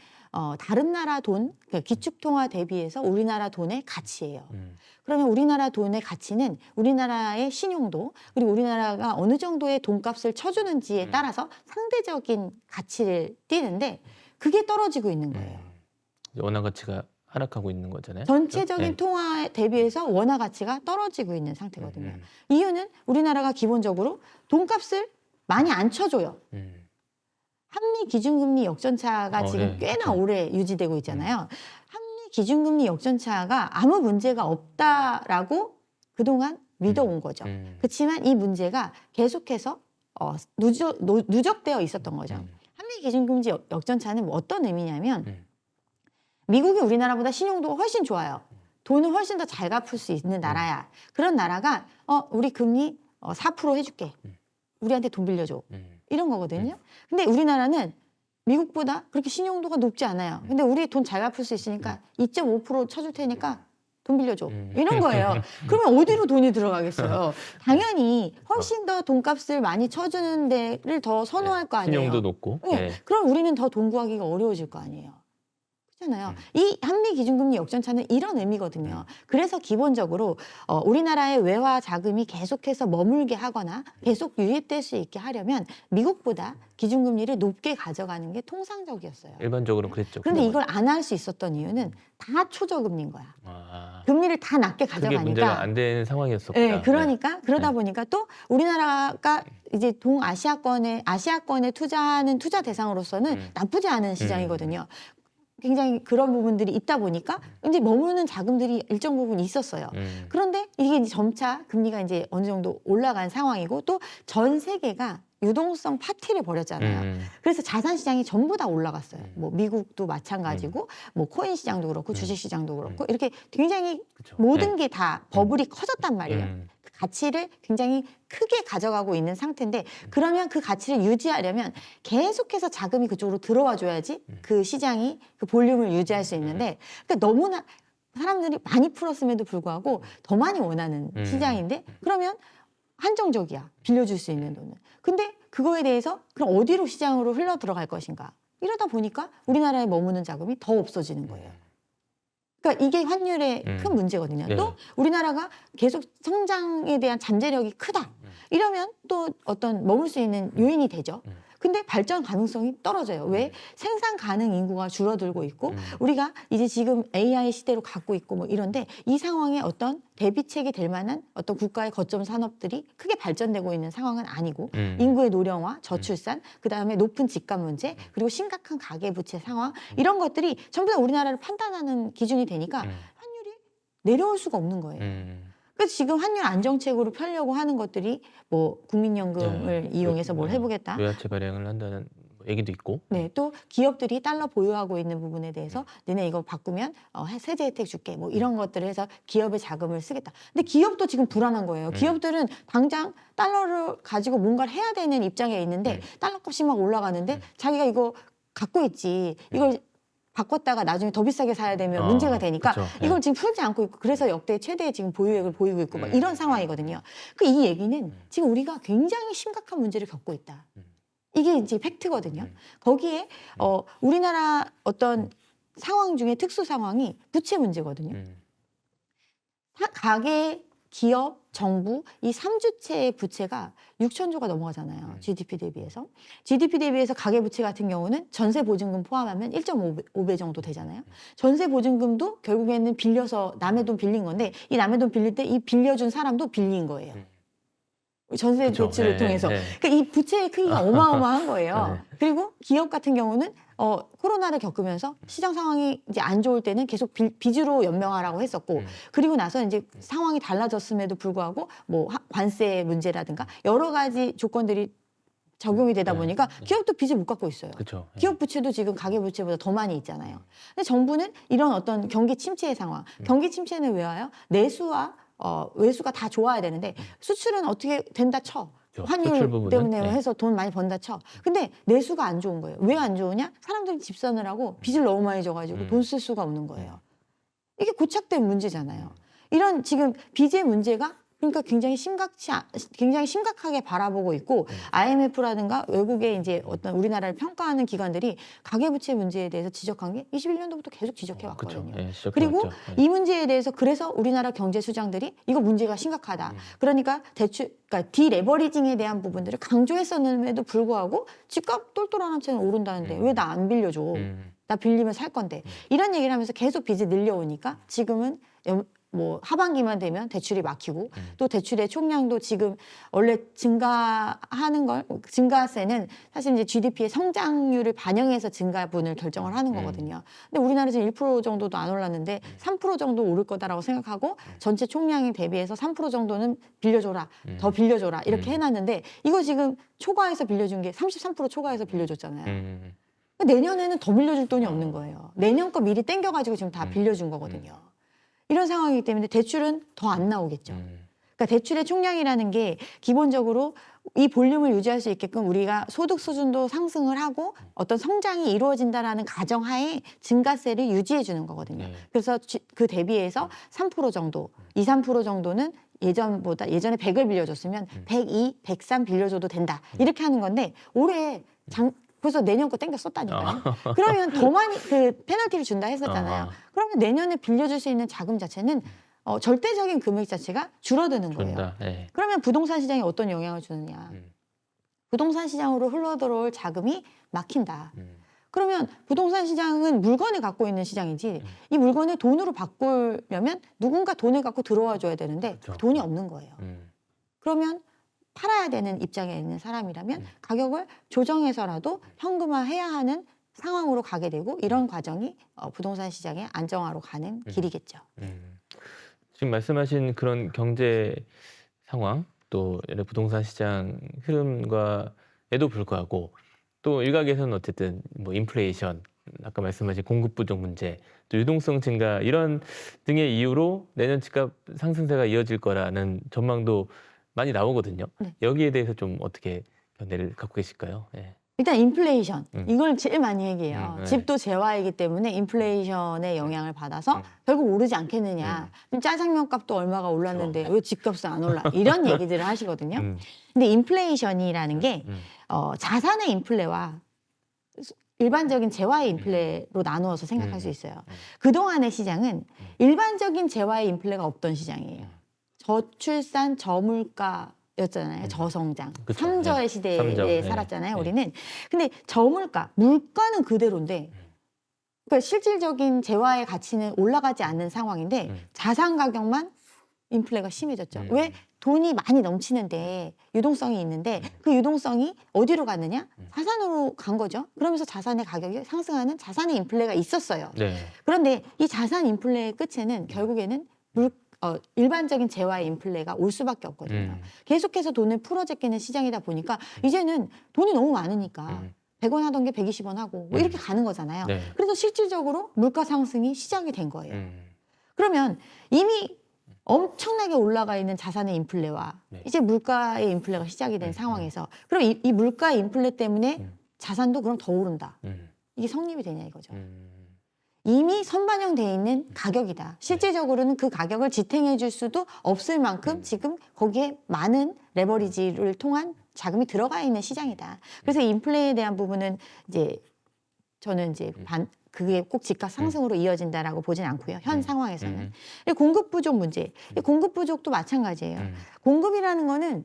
다른 나라 돈, 그러니까 기축통화 대비해서 우리나라 돈의 가치예요. 그러면 우리나라 돈의 가치는 우리나라의 신용도 그리고 우리나라가 어느 정도의 돈값을 쳐주는지에 따라서 상대적인 가치를 띠는데 그게 떨어지고 있는 거예요. 원화 가치가 하락하고 있는 거잖아요. 전체적인 네. 통화에 대비해서 원화 가치가 떨어지고 있는 상태거든요. 이유는 우리나라가 기본적으로 돈값을 많이 안 쳐줘요. 한미 기준금리 역전차가 지금 네. 꽤나 그렇죠. 오래 유지되고 있잖아요. 한미 기준금리 역전차가 아무 문제가 없다라고 그동안 믿어온 거죠. 그렇지만 이 문제가 계속해서 누적되어 있었던 거죠. 한미 기준금리 역전차는 뭐 어떤 의미냐면 미국이 우리나라보다 신용도가 훨씬 좋아요. 돈을 훨씬 더 잘 갚을 수 있는 나라야. 그런 나라가 우리 금리 4% 해줄게. 우리한테 돈 빌려줘. 이런 거거든요. 근데 우리나라는 미국보다 그렇게 신용도가 높지 않아요. 근데 우리 돈 잘 갚을 수 있으니까 2.5% 쳐줄 테니까 돈 빌려줘. 이런 거예요. 그러면 어디로 돈이 들어가겠어요? 당연히 훨씬 더 돈값을 많이 쳐주는 데를 더 선호할 거 아니에요. 신용도 높고. 네. 네. 그럼 우리는 더 돈 구하기가 어려워질 거 아니에요. 그렇잖아요. 이 한미 기준금리 역전차는 이런 의미거든요. 그래서 기본적으로 우리나라의 외화 자금이 계속해서 머물게 하거나 계속 유입될 수 있게 하려면 미국보다 기준금리를 높게 가져가는 게 통상적이었어요. 일반적으로 그랬죠. 그런데 그동안. 이걸 안 할 수 있었던 이유는 다 초저금리인 거야. 아, 금리를 다 낮게 그게 문제가 가져가니까. 안 되는 상황이었었구나. 네, 그러니까 그러다 네. 보니까 또 우리나라가 이제 아시아권에 투자하는 투자 대상으로서는 나쁘지 않은 시장이거든요. 굉장히 그런 부분들이 있다 보니까 이제 머무르는 자금들이 일정 부분 있었어요. 그런데 이게 이제 점차 금리가 이제 어느 정도 올라간 상황이고 또 전 세계가 유동성 파티를 벌였잖아요. 그래서 자산 시장이 전부 다 올라갔어요. 뭐 미국도 마찬가지고 뭐 코인 시장도 그렇고 주식 시장도 그렇고 이렇게 굉장히 그쵸. 모든 네. 게 다 버블이 커졌단 말이에요. 그 가치를 굉장히 크게 가져가고 있는 상태인데 그러면 그 가치를 유지하려면 계속해서 자금이 그쪽으로 들어와 줘야지 그 시장이 그 볼륨을 유지할 수 있는데 그러니까 너무나 사람들이 많이 풀었음에도 불구하고 더 많이 원하는 시장인데 그러면 한정적이야. 빌려줄 수 있는 돈은. 근데 그거에 대해서 그럼 어디로 시장으로 흘러 들어갈 것인가. 이러다 보니까 우리나라에 머무는 자금이 더 없어지는 거예요. 그러니까 이게 환율의 큰 문제거든요. 네. 또 우리나라가 계속 성장에 대한 잠재력이 크다. 이러면 또 어떤 머물 수 있는 요인이 되죠. 근데 발전 가능성이 떨어져요. 왜? 생산 가능 인구가 줄어들고 있고 우리가 이제 지금 AI 시대로 가고 있고 뭐 이런데 이 상황에 어떤 대비책이 될 만한 어떤 국가의 거점 산업들이 크게 발전되고 있는 상황은 아니고 인구의 노령화, 저출산, 그다음에 높은 집값 문제, 그리고 심각한 가계부채 상황 이런 것들이 전부 다 우리나라를 판단하는 기준이 되니까 환율이 내려올 수가 없는 거예요. 그래서 지금 환율 안정책으로 펴려고 하는 것들이 뭐 국민연금을 이용해서 뭘 해보겠다. 외화채 발행을 한다는 얘기도 있고. 네, 또 기업들이 달러 보유하고 있는 부분에 대해서 너네 이거 바꾸면 세제 혜택 줄게 뭐 이런 것들을 해서 기업의 자금을 쓰겠다. 근데 기업도 지금 불안한 거예요. 기업들은 당장 달러를 가지고 뭔가를 해야 되는 입장에 있는데 달러 값이 막 올라가는데 자기가 이거 갖고 있지. 이걸 바꿨다가 나중에 더 비싸게 사야 되면 문제가 되니까 그쵸. 이걸 지금 풀지 않고 있고 그래서 역대 최대의 지금 보유액을 보이고 있고 막 이런 상황이거든요. 그 이 얘기는 지금 우리가 굉장히 심각한 문제를 겪고 있다. 이게 이제 팩트거든요. 거기에 우리나라 어떤 상황 중에 특수 상황이 부채 문제거든요. 가계, 기업, 정부 이 3주체의 부채가 6천조가 넘어가잖아요. GDP 대비해서. GDP 대비해서 가계부채 같은 경우는 전세보증금 포함하면 1.5배 정도 되잖아요. 전세보증금도 결국에는 빌려서 남의 돈 빌린 건데 이 남의 돈 빌릴 때 이 빌려준 사람도 빌린 거예요. 전세 그쵸. 대출을 네, 통해서. 네. 그러니까 이 부채의 크기가 어마어마한 거예요. 네. 그리고 기업 같은 경우는 코로나를 겪으면서 시장 상황이 이제 안 좋을 때는 계속 빚으로 연명하라고 했었고 그리고 나서 이제 상황이 달라졌음에도 불구하고 뭐 관세 문제라든가 여러 가지 조건들이 적용이 되다 보니까 기업도 빚을 못 갚고 있어요. 그렇죠. 기업 부채도 지금 가계 부채보다 더 많이 있잖아요. 근데 정부는 이런 어떤 경기 침체의 상황, 경기 침체는 왜 와요? 내수와 외수가 다 좋아야 되는데 수출은 어떻게 된다 쳐. 수출 환율 부분은? 때문에 네. 해서 돈 많이 번다 쳐. 근데 내수가 안 좋은 거예요. 왜 안 좋으냐? 사람들이 집 사느라고 빚을 너무 많이 져가지고 돈 쓸 수가 없는 거예요. 이게 고착된 문제잖아요. 이런 지금 빚의 문제가 그러니까 굉장히 심각하게 바라보고 있고 IMF라든가 외국의 이제 어떤 우리나라를 평가하는 기관들이 가계부채 문제에 대해서 지적한 게 21년도부터 계속 지적해 왔거든요. 그렇죠. 그리고 이 문제에 대해서 그래서 우리나라 경제 수장들이 이거 문제가 심각하다. 그러니까 그러니까 디레버리징에 대한 부분들을 강조했었음에도 불구하고 집값 똘똘한 채는 오른다는데 왜 나 안 빌려줘? 나 빌리면 살 건데 이런 얘기를 하면서 계속 빚이 늘려오니까 지금은 뭐 하반기만 되면 대출이 막히고 또 대출의 총량도 지금 원래 증가하는 걸 증가세는 사실 이제 GDP의 성장률을 반영해서 증가분을 결정을 하는 거거든요. 근데 우리나라 지금 1% 정도도 안 올랐는데 3% 정도 오를 거다라고 생각하고 전체 총량에 대비해서 3% 정도는 빌려줘라, 더 빌려줘라 이렇게 해놨는데 이거 지금 초과해서 빌려준 게 33% 초과해서 빌려줬잖아요. 내년에는 더 빌려줄 돈이 없는 거예요. 내년 거 미리 땡겨가지고 지금 다 빌려준 거거든요. 이런 상황이기 때문에 대출은 더 안 나오겠죠. 그러니까 대출의 총량이라는 게 기본적으로 이 볼륨을 유지할 수 있게끔 우리가 소득 수준도 상승을 하고 어떤 성장이 이루어진다라는 가정하에 증가세를 유지해 주는 거거든요. 네. 그래서 그 대비해서 3% 정도, 2, 3% 정도는 예전에 100을 빌려줬으면 102, 103 빌려줘도 된다. 이렇게 하는 건데 올해 벌써 내년 거 땡겨 썼다니까요. 그러면 더 많이 그 페널티를 준다 했었잖아요. 그러면 내년에 빌려줄 수 있는 자금 자체는 절대적인 금액 자체가 줄어드는 거예요. 준다. 네. 그러면 부동산 시장에 어떤 영향을 주느냐. 부동산 시장으로 흘러들어올 자금이 막힌다. 그러면 부동산 시장은 물건을 갖고 있는 시장이지 이 물건을 돈으로 바꾸려면 누군가 돈을 갖고 들어와 줘야 되는데 그렇죠. 돈이 없는 거예요. 그러면 팔아야 되는 입장에 있는 사람이라면 가격을 조정해서라도 현금화해야 하는 상황으로 가게 되고 이런 과정이 부동산 시장의 안정화로 가는 길이겠죠. 지금 말씀하신 그런 경제 상황 또 부동산 시장 흐름과에도 불구하고 또 일각에서는 어쨌든 뭐 인플레이션, 아까 말씀하신 공급 부족 문제, 또 유동성 증가 이런 등의 이유로 내년 집값 상승세가 이어질 거라는 전망도 많이 나오거든요. 네. 여기에 대해서 좀 어떻게 견해를 갖고 계실까요? 네. 일단 인플레이션 이걸 제일 많이 얘기해요. 네. 집도 재화이기 때문에 인플레이션의 영향을 받아서 결국 오르지 않겠느냐. 짜장면 값도 얼마가 올랐는데 왜 집값은 안 올라? 이런 얘기들을 하시거든요. 근데 인플레이션이라는 게 자산의 인플레와 일반적인 재화의 인플레로 나누어서 생각할 수 있어요. 그동안의 시장은 일반적인 재화의 인플레가 없던 시장이에요. 저출산, 저물가였잖아요. 저성장. 그쵸. 삼저의 네. 시대에 삼저. 살았잖아요. 네. 우리는. 근데 저물가, 물가는 그대로인데 그러니까 실질적인 재화의 가치는 올라가지 않는 상황인데 자산 가격만 인플레가 심해졌죠. 왜? 돈이 많이 넘치는데 유동성이 있는데 그 유동성이 어디로 갔느냐? 자산으로 간 거죠. 그러면서 자산의 가격이 상승하는 자산의 인플레가 있었어요. 네. 그런데 이 자산 인플레의 끝에는 결국에는 일반적인 재화의 인플레가 올 수밖에 없거든요. 계속해서 돈을 풀어제끼는 시장이다 보니까 이제는 돈이 너무 많으니까 100원 하던 게 120원 하고 뭐 이렇게 가는 거잖아요. 네. 그래서 실질적으로 물가 상승이 시작이 된 거예요. 그러면 이미 엄청나게 올라가 있는 자산의 인플레와 이제 물가의 인플레가 시작이 된 상황에서 그럼 이 물가의 인플레 때문에 자산도 그럼 더 오른다. 이게 성립이 되냐 이거죠. 이미 선반영돼 있는 가격이다. 실질적으로는 그 가격을 지탱해 줄 수도 없을 만큼 지금 거기에 많은 레버리지를 통한 자금이 들어가 있는 시장이다. 그래서 인플레에 대한 부분은 이제 저는 이제 그게 꼭 집값 상승으로 이어진다라고 보진 않고요. 현 상황에서는. 공급 부족 문제. 공급 부족도 마찬가지예요. 공급이라는 거는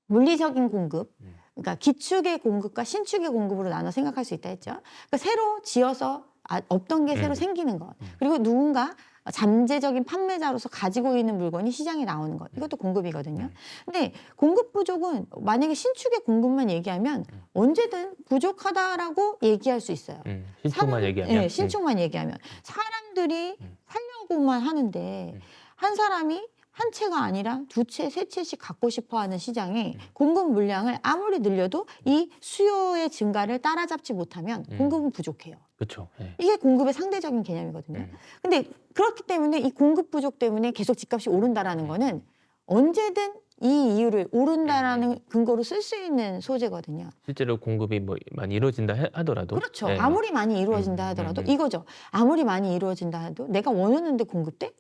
물리적인 공급, 그러니까 기축의 공급과 신축의 공급으로 나눠 생각할 수 있다 했죠. 그러니까 새로 지어서 없던 게 새로 생기는 것. 그리고 누군가 잠재적인 판매자로서 가지고 있는 물건이 시장에 나오는 것. 이것도 공급이거든요. 근데 공급 부족은 만약에 신축의 공급만 얘기하면 언제든 부족하다라고 얘기할 수 있어요. 신축만 얘기하면. 네, 신축만 얘기하면. 사람들이 살려고만 하는데 한 사람이 한 채가 아니라 두 채, 세 채씩 갖고 싶어 하는 시장에 공급 물량을 아무리 늘려도 이 수요의 증가를 따라잡지 못하면 공급은 부족해요. 그렇죠. 네. 이게 공급의 상대적인 개념이거든요. 근데 그렇기 때문에 이 공급 부족 때문에 계속 집값이 오른다라는 거는 언제든 이 이유를 오른다라는 근거로 쓸 수 있는 소재거든요. 실제로 공급이 뭐 많이 이루어진다 하더라도. 그렇죠. 네. 아무리 많이 이루어진다 하더라도 이거죠. 아무리 많이 이루어진다 해도 내가 원하는데 공급돼?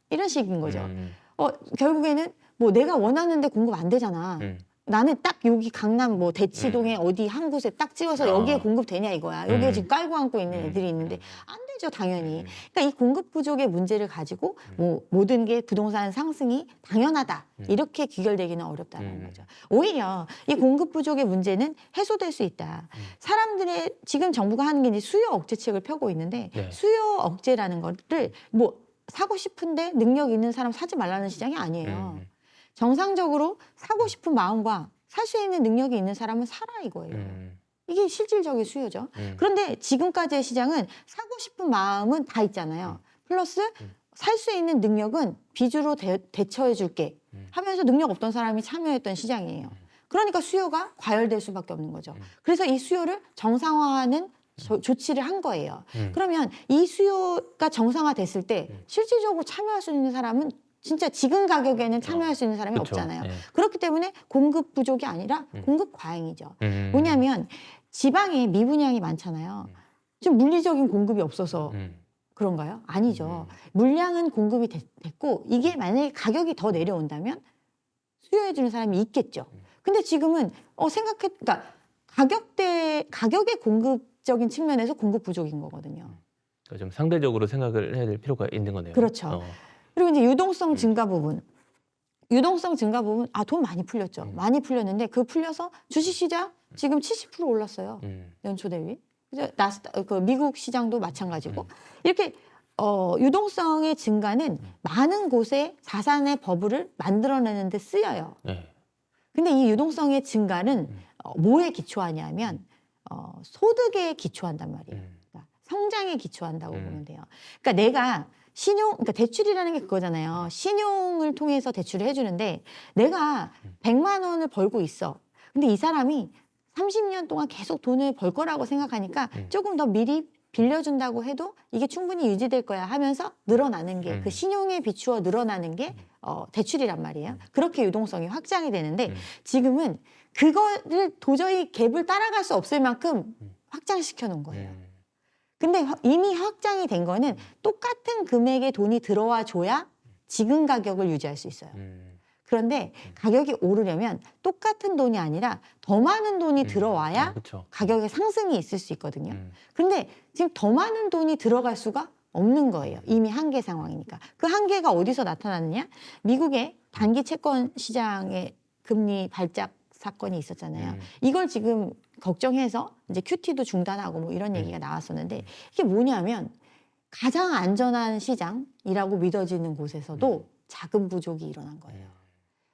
이런 식인 거죠. 결국에는 뭐 내가 원하는데 공급 안 되잖아. 나는 딱 여기 강남 뭐 대치동에 어디 한 곳에 딱 찍어서 여기에 공급되냐 이거야. 여기에 지금 깔고 앉고 있는 애들이 있는데 안 되죠, 당연히. 그러니까 이 공급 부족의 문제를 가지고 뭐 모든 게 부동산 상승이 당연하다. 이렇게 귀결되기는 어렵다는 거죠. 오히려 이 공급 부족의 문제는 해소될 수 있다. 사람들의 지금 정부가 하는 게 이제 수요 억제책을 펴고 있는데 수요 억제라는 거를 뭐 사고 싶은데 능력 있는 사람 사지 말라는 시장이 아니에요. 정상적으로 사고 싶은 마음과 살 수 있는 능력이 있는 사람은 사라 이거예요. 이게 실질적인 수요죠. 그런데 지금까지의 시장은 사고 싶은 마음은 다 있잖아요. 플러스 살 수 있는 능력은 빚으로 대처해 줄게 하면서 능력 없던 사람이 참여했던 시장이에요. 그러니까 수요가 과열될 수밖에 없는 거죠. 그래서 이 수요를 정상화하는 조치를 한 거예요. 그러면 이 수요가 정상화됐을 때 실질적으로 참여할 수 있는 사람은 진짜 지금 가격에는 참여할 수 있는 사람이 그쵸. 없잖아요. 예. 그렇기 때문에 공급 부족이 아니라 공급 과잉이죠. 뭐냐면 지방에 미분양이 많잖아요. 지금 물리적인 공급이 없어서 그런가요? 아니죠. 물량은 공급이 됐고 이게 만약에 가격이 더 내려온다면 수요해 주는 사람이 있겠죠. 근데 지금은 그러니까 가격의 공급적인 측면에서 공급 부족인 거거든요. 그러니까 좀 상대적으로 생각을 해야 될 필요가 있는 거네요. 그렇죠. 그리고 이제 유동성 증가 부분. 돈 많이 풀렸죠. 많이 풀렸는데 그 풀려서 주식시장 지금 70% 올랐어요. 연초 대비. 그죠? 미국 시장도 마찬가지고. 이렇게 유동성의 증가는 많은 곳에 자산의 버블을 만들어내는 데 쓰여요. 네. 근데 이 유동성의 증가는 뭐에 기초하냐면 소득에 기초한단 말이에요. 그러니까 성장에 기초한다고 보면 돼요. 그러니까 내가 그러니까 대출이라는 게 그거잖아요. 신용을 통해서 대출을 해주는데 내가 100만 원을 벌고 있어. 근데 이 사람이 30년 동안 계속 돈을 벌 거라고 생각하니까 조금 더 미리 빌려준다고 해도 이게 충분히 유지될 거야 하면서 늘어나는 게 그 신용에 비추어 늘어나는 게 대출이란 말이에요. 그렇게 유동성이 확장이 되는데 지금은 그거를 도저히 갭을 따라갈 수 없을 만큼 확장시켜 놓은 거예요. 근데 이미 확장이 된 거는 똑같은 금액의 돈이 들어와 줘야 지금 가격을 유지할 수 있어요. 그런데 가격이 오르려면 똑같은 돈이 아니라 더 많은 돈이 들어와야 가격의 상승이 있을 수 있거든요. 그런데 지금 더 많은 돈이 들어갈 수가 없는 거예요. 이미 한계 상황이니까. 그 한계가 어디서 나타났느냐? 미국의 단기 채권 시장의 금리 발작 사건이 있었잖아요. 이걸 지금 걱정해서 이제 QT도 중단하고 뭐 이런 얘기가 나왔었는데 이게 뭐냐면 가장 안전한 시장이라고 믿어지는 곳에서도 자금 부족이 일어난 거예요.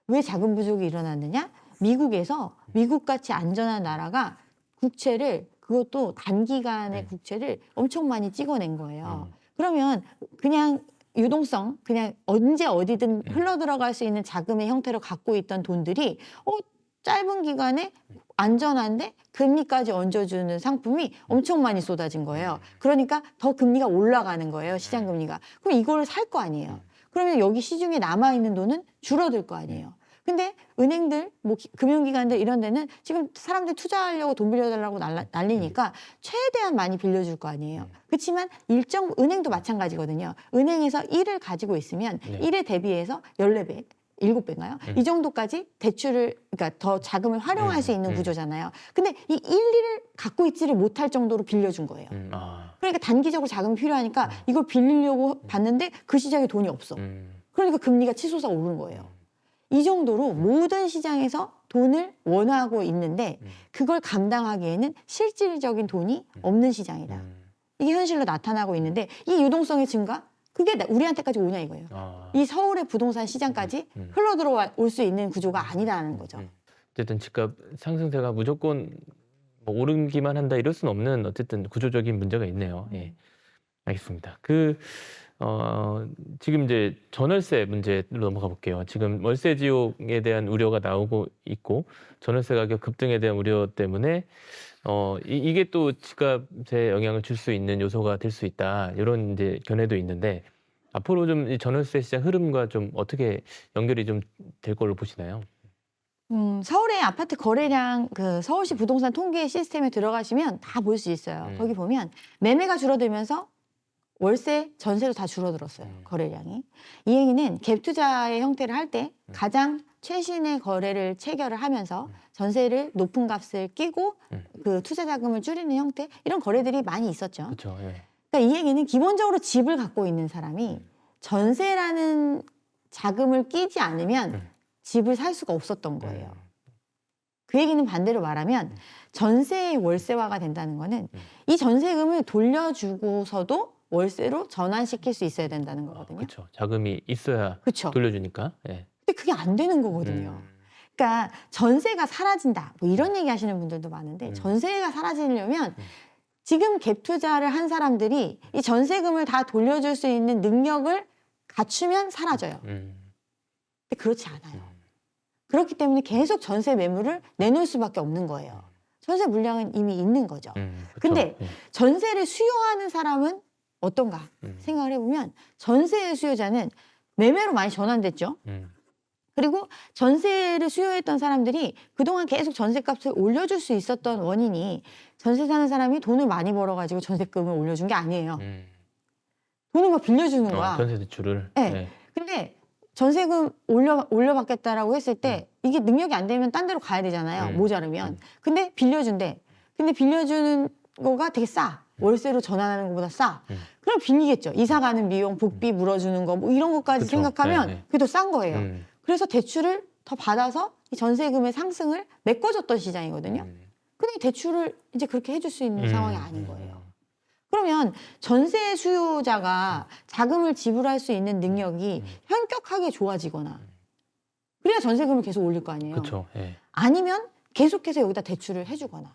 왜 자금 부족이 일어났느냐? 미국에서 미국같이 안전한 나라가 국채를 그것도 단기간의 국채를 엄청 많이 찍어낸 거예요. 그러면 그냥 유동성, 그냥 언제 어디든 흘러들어갈 수 있는 자금의 형태로 갖고 있던 돈들이 짧은 기간에 안전한데 금리까지 얹어주는 상품이 엄청 많이 쏟아진 거예요. 그러니까 더 금리가 올라가는 거예요. 시장 금리가. 그럼 이걸 살 거 아니에요. 그러면 여기 시중에 남아있는 돈은 줄어들 거 아니에요. 근데 은행들, 뭐 금융기관들 이런 데는 지금 사람들 투자하려고 돈 빌려달라고 난리니까 최대한 많이 빌려줄 거 아니에요. 그렇지만 은행도 마찬가지거든요. 은행에서 1을 가지고 있으면 1에 대비해서 14배. 7배인가요? 이 정도까지 그러니까 더 자금을 활용할 수 있는 구조잖아요. 근데 이 1을 갖고 있지를 못할 정도로 빌려준 거예요. 그러니까 단기적으로 자금이 필요하니까 이걸 빌리려고 봤는데 그 시장에 돈이 없어. 그러니까 금리가 치솟아 오른 거예요. 이 정도로 모든 시장에서 돈을 원하고 있는데 그걸 감당하기에는 실질적인 돈이 없는 시장이다. 이게 현실로 나타나고 있는데 이 유동성의 증가? 그게 우리한테까지 오냐 이거예요. 이 서울의 부동산 시장까지 흘러들어올 수 있는 구조가 아니라는 거죠. 어쨌든 집값 상승세가 무조건 뭐 오르기만 한다 이럴 수는 없는 어쨌든 구조적인 문제가 있네요. 예. 알겠습니다. 지금 이제 전월세 문제로 넘어가 볼게요. 지금 월세 지옥에 대한 우려가 나오고 있고 전월세 가격 급등에 대한 우려 때문에 이게 또 집값에 영향을 줄 수 있는 요소가 될 수 있다. 이런 이제 견해도 있는데 앞으로 좀 이 전월세 시장 흐름과 좀 어떻게 연결이 좀 될 걸로 보시나요? 서울의 아파트 거래량 서울시 부동산 통계 시스템에 들어가시면 다 볼 수 있어요. 거기 보면 매매가 줄어들면서 월세, 전세도 다 줄어들었어요. 거래량이. 이 얘기는 갭 투자의 형태를 할 때 가장 최신의 거래를 체결을 하면서 전세를 높은 값을 끼고 그 투자 자금을 줄이는 형태 이런 거래들이 많이 있었죠. 그렇죠. 예. 그러니까 이 얘기는 기본적으로 집을 갖고 있는 사람이 전세라는 자금을 끼지 않으면 집을 살 수가 없었던 거예요. 그 얘기는 반대로 말하면 전세의 월세화가 된다는 거는 이 전세금을 돌려주고서도 월세로 전환시킬 수 있어야 된다는 거거든요. 그렇죠. 자금이 있어야 그쵸. 돌려주니까. 예. 근데 그게 안 되는 거거든요. 그러니까 전세가 사라진다. 뭐 이런 얘기 하시는 분들도 많은데 전세가 사라지려면 지금 갭 투자를 한 사람들이 이 전세금을 다 돌려줄 수 있는 능력을 갖추면 사라져요. 근데 그렇지 않아요. 그렇기 때문에 계속 전세 매물을 내놓을 수밖에 없는 거예요. 전세 물량은 이미 있는 거죠. 근데 전세를 수요하는 사람은 어떤가 생각을 해보면 전세의 수요자는 매매로 많이 전환됐죠. 그리고 전세를 수요했던 사람들이 그동안 계속 전세값을 올려줄 수 있었던 원인이 전세 사는 사람이 돈을 많이 벌어가지고 전세금을 올려준 게 아니에요. 돈을 막 빌려주는 거야. 전세 대출을. 네. 네. 근데 전세금 올려받겠다라고 했을 때 이게 능력이 안 되면 딴 데로 가야 되잖아요. 모자르면. 근데 빌려준대. 근데 빌려주는 거가 되게 싸. 월세로 전환하는 것보다 싸. 그럼 빌리겠죠. 이사 가는 비용, 복비 물어주는 거 뭐 이런 것까지 그쵸. 생각하면 네, 네. 그게 더 싼 거예요. 그래서 대출을 더 받아서 이 전세금의 상승을 메꿔줬던 시장이거든요. 근데 대출을 이제 그렇게 해줄 수 있는 상황이 아닌 거예요. 그러면 전세 수요자가 자금을 지불할 수 있는 능력이 현격하게 좋아지거나 그래야 전세금을 계속 올릴 거 아니에요. 그렇죠. 예. 아니면 계속해서 여기다 대출을 해주거나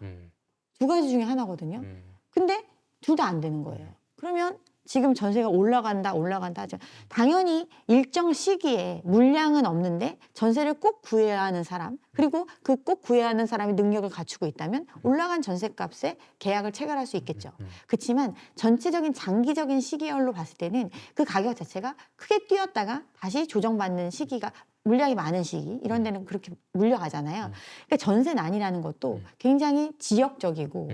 두 가지 중에 하나거든요. 근데 둘 다 안 되는 거예요. 그러면 지금 전세가 올라간다 하죠. 당연히 일정 시기에 물량은 없는데 전세를 꼭 구해야 하는 사람 그리고 그 꼭 구해야 하는 사람이 능력을 갖추고 있다면 올라간 전세값에 계약을 체결할 수 있겠죠. 그렇지만 전체적인 장기적인 시기열로 봤을 때는 그 가격 자체가 크게 뛰었다가 다시 조정받는 시기가 물량이 많은 시기 이런 데는 그렇게 물려가잖아요. 그러니까 전세난이라는 것도 굉장히 지역적이고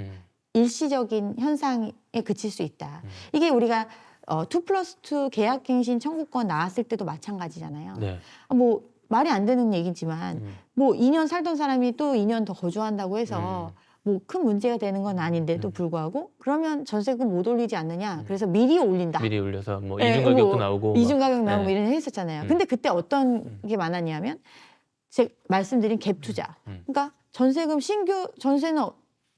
일시적인 현상에 그칠 수 있다. 이게 우리가 2+2 계약갱신 청구권 나왔을 때도 마찬가지잖아요. 네. 뭐 말이 안 되는 얘기지만 뭐 2년 살던 사람이 또 2년 더 거주한다고 해서 뭐 큰 문제가 되는 건 아닌데도 불구하고 그러면 전세금 못 올리지 않느냐. 그래서 미리 올린다. 미리 올려서 뭐 네, 이중 가격도 뭐 나오고 이중 막. 가격 나오고 네. 이런 거 했었잖아요. 근데 그때 어떤 게 많았냐면 제가 말씀드린 갭 투자. 그러니까 전세금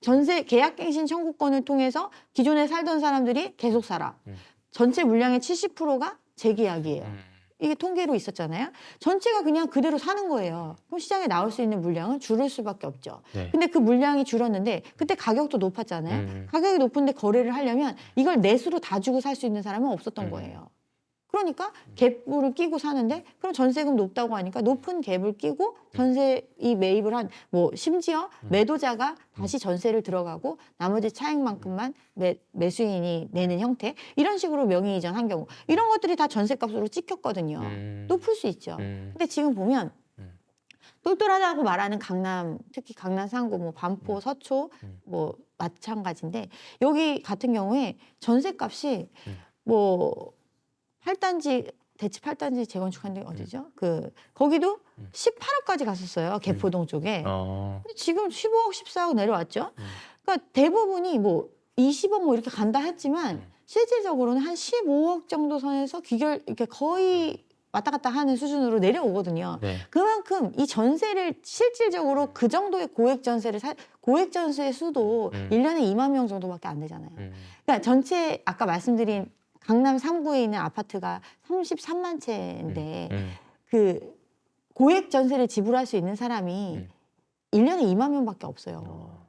전세 계약갱신 청구권을 통해서 기존에 살던 사람들이 계속 살아. 전체 물량의 70%가 재계약이에요. 이게 통계로 있었잖아요. 전체가 그냥 그대로 사는 거예요. 그럼 시장에 나올 수 있는 물량은 줄을 수밖에 없죠. 네. 근데 그 물량이 줄었는데 그때 가격도 높았잖아요. 가격이 높은데 거래를 하려면 이걸 내수로 다 주고 살 수 있는 사람은 없었던 거예요. 그러니까 갭을 끼고 사는데 그럼 전세금 높다고 하니까 높은 갭을 끼고 전세 이 매입을 한 뭐 심지어 매도자가 다시 전세를 들어가고 나머지 차액만큼만 매수인이 내는 형태 이런 식으로 명의 이전한 경우 이런 것들이 다 전세값으로 찍혔거든요. 높을 수 있죠. 근데 지금 보면 똘똘하다고 말하는 강남 특히 강남 상구 뭐 반포 서초 뭐 마찬가지인데 여기 같은 경우에 전세값이 뭐 8단지 대치 8단지 재건축한 데 어디죠? 그 거기도 18억까지 갔었어요. 개포동 쪽에. 근데 지금 15억, 14억 내려왔죠. 그러니까 대부분이 뭐 20억 뭐 이렇게 간다 했지만 실질적으로는 한 15억 정도 선에서 이렇게 거의 왔다 갔다 하는 수준으로 내려오거든요. 네. 그만큼 이 전세를 실질적으로 그 정도의 고액 전세의 수도 1년에 2만 명 정도밖에 안 되잖아요. 그러니까 전체 아까 말씀드린 강남 3구에 있는 아파트가 33만 채인데 그 고액 전세를 지불할 수 있는 사람이 1년에 2만 명밖에 없어요.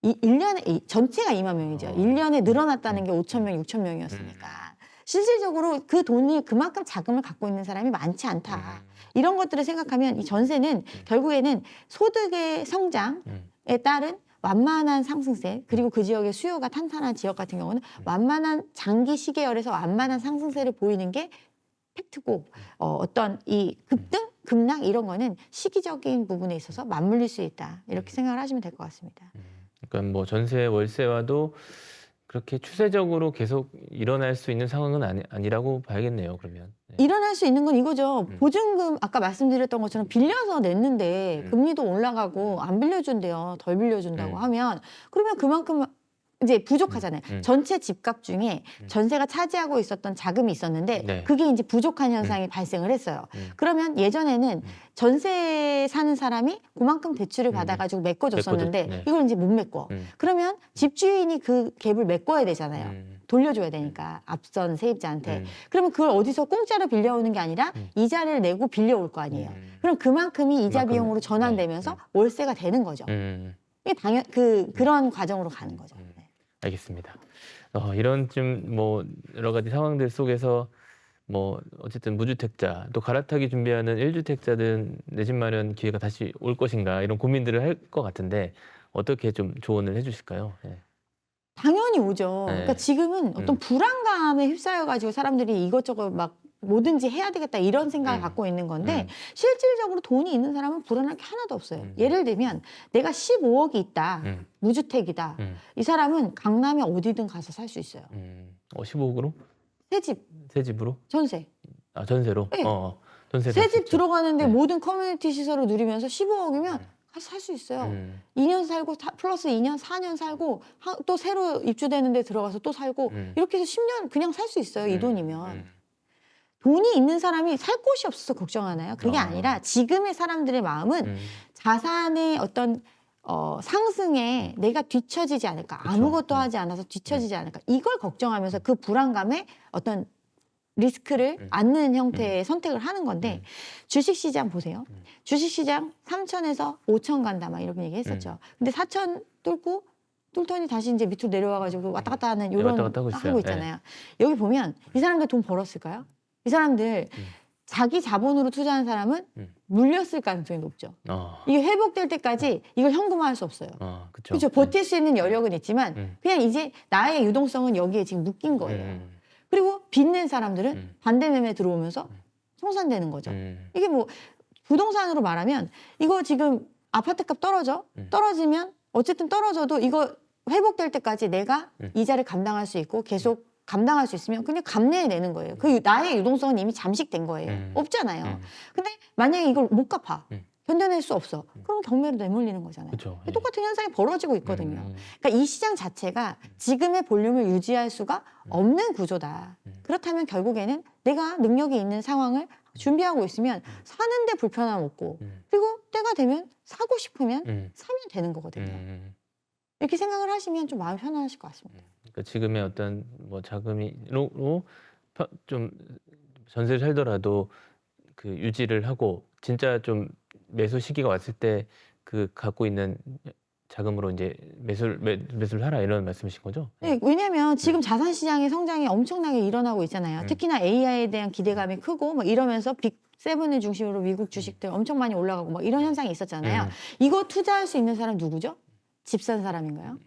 1년에 전체가 2만 명이죠. 1년에 늘어났다는 게 5천 명, 6천 명이었으니까. 실질적으로 그 돈이 그만큼 자금을 갖고 있는 사람이 많지 않다. 이런 것들을 생각하면 이 전세는 결국에는 소득의 성장에 따른 완만한 상승세 그리고 그 지역의 수요가 탄탄한 지역 같은 경우는 완만한 장기 시계열에서 완만한 상승세를 보이는 게 팩트고 어떤 이 급등, 급락 이런 거는 시기적인 부분에 있어서 맞물릴 수 있다. 이렇게 생각을 하시면 될 것 같습니다. 그러니까 뭐 전세 월세와도 그렇게 추세적으로 계속 일어날 수 있는 상황은 아니라고 봐야겠네요. 그러면. 네. 일어날 수 있는 건 이거죠. 보증금 아까 말씀드렸던 것처럼 빌려서 냈는데 금리도 올라가고 안 빌려준대요. 덜 빌려준다고 하면 그러면 그만큼 이제 부족하잖아요. 전체 집값 중에 전세가 차지하고 있었던 자금이 있었는데 네. 그게 이제 부족한 현상이 발생을 했어요. 그러면 예전에는 전세 사는 사람이 그만큼 대출을 받아가지고 메꿔줬었는데 네. 이걸 이제 못 메꿔. 그러면 집주인이 그 갭을 메꿔야 되잖아요. 돌려줘야 되니까 앞선 세입자한테. 그러면 그걸 어디서 공짜로 빌려오는 게 아니라 이자를 내고 빌려올 거 아니에요. 그럼 그만큼이 이자 그만큼, 비용으로 전환되면서 월세가 되는 거죠. 이게 그런 과정으로 가는 거죠. 네. 알겠습니다. 이런 좀 뭐 여러 가지 상황들 속에서 뭐 어쨌든 무주택자 또 갈아타기 준비하는 1주택자든 내 집 마련 기회가 다시 올 것인가 이런 고민들을 할 것 같은데 어떻게 좀 조언을 해주실까요? 네. 당연히 오죠. 네. 그러니까 지금은 어떤 불안감에 휩싸여가지고 사람들이 이것저것 막 뭐든지 해야 되겠다 이런 생각을 갖고 있는 건데 실질적으로 돈이 있는 사람은 불안할 게 하나도 없어요. 예를 들면 내가 15억이 있다. 무주택이다. 이 사람은 강남에 어디든 가서 살 수 있어요. 15억으로? 새 집, 새 집으로? 전세. 아, 전세로? 네. 전세 새 살수 집 있죠. 들어가는데 네. 모든 커뮤니티 시설을 누리면서 15억이면 가서 살 수 있어요. 2년 살고 플러스 2년, 4년 살고 또 새로 입주되는 데 들어가서 또 살고 이렇게 해서 10년 그냥 살 수 있어요. 이 돈이면. 돈이 있는 사람이 살 곳이 없어서 걱정하나요? 그게 아니라 지금의 사람들의 마음은 자산의 어떤 상승에 내가 뒤처지지 않을까. 그쵸. 아무것도 하지 않아서 뒤처지지 않을까. 이걸 걱정하면서 그 불안감에 어떤 리스크를 안는 형태의 선택을 하는 건데 주식시장 보세요. 주식시장 3천에서 5천 간다 막 이런 얘기 했었죠. 근데 4천 뚫더니 다시 이제 밑으로 내려와가지고 왔다 갔다 하는 이런 왔다 갔다 하고 있어요. 하고 있잖아요. 여기 보면 이 사람들 돈 벌었을까요? 이 사람들 자기 자본으로 투자한 사람은 물렸을 가능성이 높죠. 이게 회복될 때까지 이걸 현금화할 수 없어요. 그쵸. 그렇죠. 버틸 수 있는 여력은 있지만 그냥 이제 나의 유동성은 여기에 지금 묶인 거예요. 그리고 빚낸 사람들은 반대 매매 들어오면서 청산되는 거죠. 이게 뭐 부동산으로 말하면 이거 지금 아파트값 떨어지면 어쨌든 떨어져도 이거 회복될 때까지 내가 이자를 감당할 수 있고 계속 감당할 수 있으면 그냥 감내해내는 거예요. 그 나의 유동성은 이미 잠식된 거예요. 없잖아요. 근데 만약에 이걸 못 갚아. 견뎌낼 수 없어. 그럼 경매로 내몰리는 거잖아요. 그쵸. 똑같은 현상이 벌어지고 있거든요. 그러니까 이 시장 자체가 지금의 볼륨을 유지할 수가 없는 구조다. 그렇다면 결국에는 내가 능력이 있는 상황을 준비하고 있으면 사는데 불편함 없고 그리고 때가 되면 사고 싶으면 사면 되는 거거든요. 이렇게 생각을 하시면 좀 마음 편안하실 것 같습니다. 그러니까 지금의 어떤 뭐 자금으로 좀 전세를 살더라도 그 유지를 하고 진짜 좀 매수 시기가 왔을 때 그 갖고 있는 자금으로 이제 매수를 하라 이런 말씀이신 거죠? 네, 왜냐하면 지금 자산 시장의 성장이 엄청나게 일어나고 있잖아요. 특히나 AI에 대한 기대감이 크고 뭐 이러면서 빅7을 중심으로 미국 주식들 엄청 많이 올라가고 뭐 이런 현상이 있었잖아요. 이거 투자할 수 있는 사람 누구죠? 집 산 사람인가요?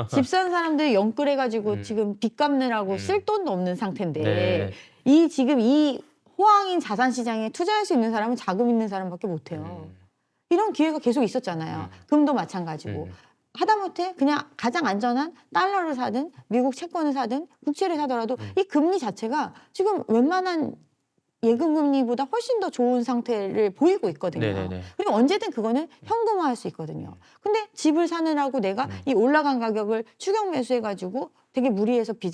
집 산 사람들 영끌해가지고 지금 빚 갚느라고 쓸 돈도 없는 상태인데 네. 지금 이 호황인 자산 시장에 투자할 수 있는 사람은 자금 있는 사람밖에 못해요. 이런 기회가 계속 있었잖아요. 금도 마찬가지고. 하다못해 그냥 가장 안전한 달러를 사든 미국 채권을 사든 국채를 사더라도 이 금리 자체가 지금 웬만한 예금 금리보다 훨씬 더 좋은 상태를 보이고 있거든요. 네네네. 그리고 언제든 그거는 현금화할 수 있거든요. 근데 집을 사느라고 내가 이 올라간 가격을 추격 매수해가지고 되게 무리해서 빚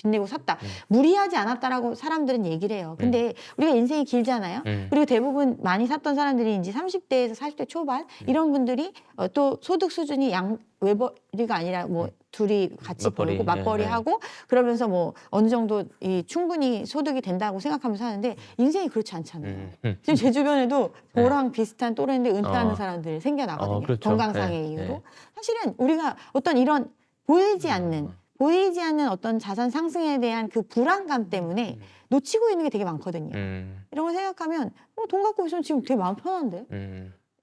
내고 샀다. 무리하지 않았다라고 사람들은 얘기를 해요. 근데 우리가 인생이 길잖아요. 그리고 대부분 많이 샀던 사람들이 이제 30대에서 40대 초반 이런 분들이 또 소득 수준이 외벌이가 아니라 뭐 둘이 같이 맞벌이. 벌고 맞벌이 네, 네. 하고 그러면서 뭐 어느 정도 충분히 소득이 된다고 생각하면서 하는데 인생이 그렇지 않잖아요. 지금 제 주변에도 저랑 비슷한 또래인데 은퇴하는 사람들이 생겨나거든요. 그렇죠. 건강상의 네, 이유로. 네. 사실은 우리가 어떤 이런 보이지 않는 어떤 자산 상승에 대한 그 불안감 때문에 놓치고 있는 게 되게 많거든요. 이런 걸 생각하면 돈 갖고 있으면 지금 되게 마음 편한데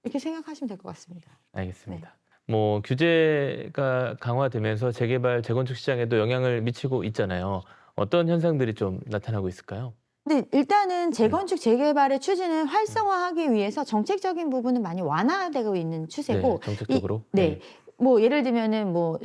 이렇게 생각하시면 될 것 같습니다. 알겠습니다. 뭐 규제가 강화되면서 재개발, 재건축 시장에도 영향을 미치고 있잖아요. 어떤 현상들이 좀 나타나고 있을까요? 근데 일단은 재건축, 재개발의 추진을 활성화하기 위해서 정책적인 부분은 많이 완화되고 있는 추세고 네, 정책적으로. 네. 뭐 예를 들면은 뭐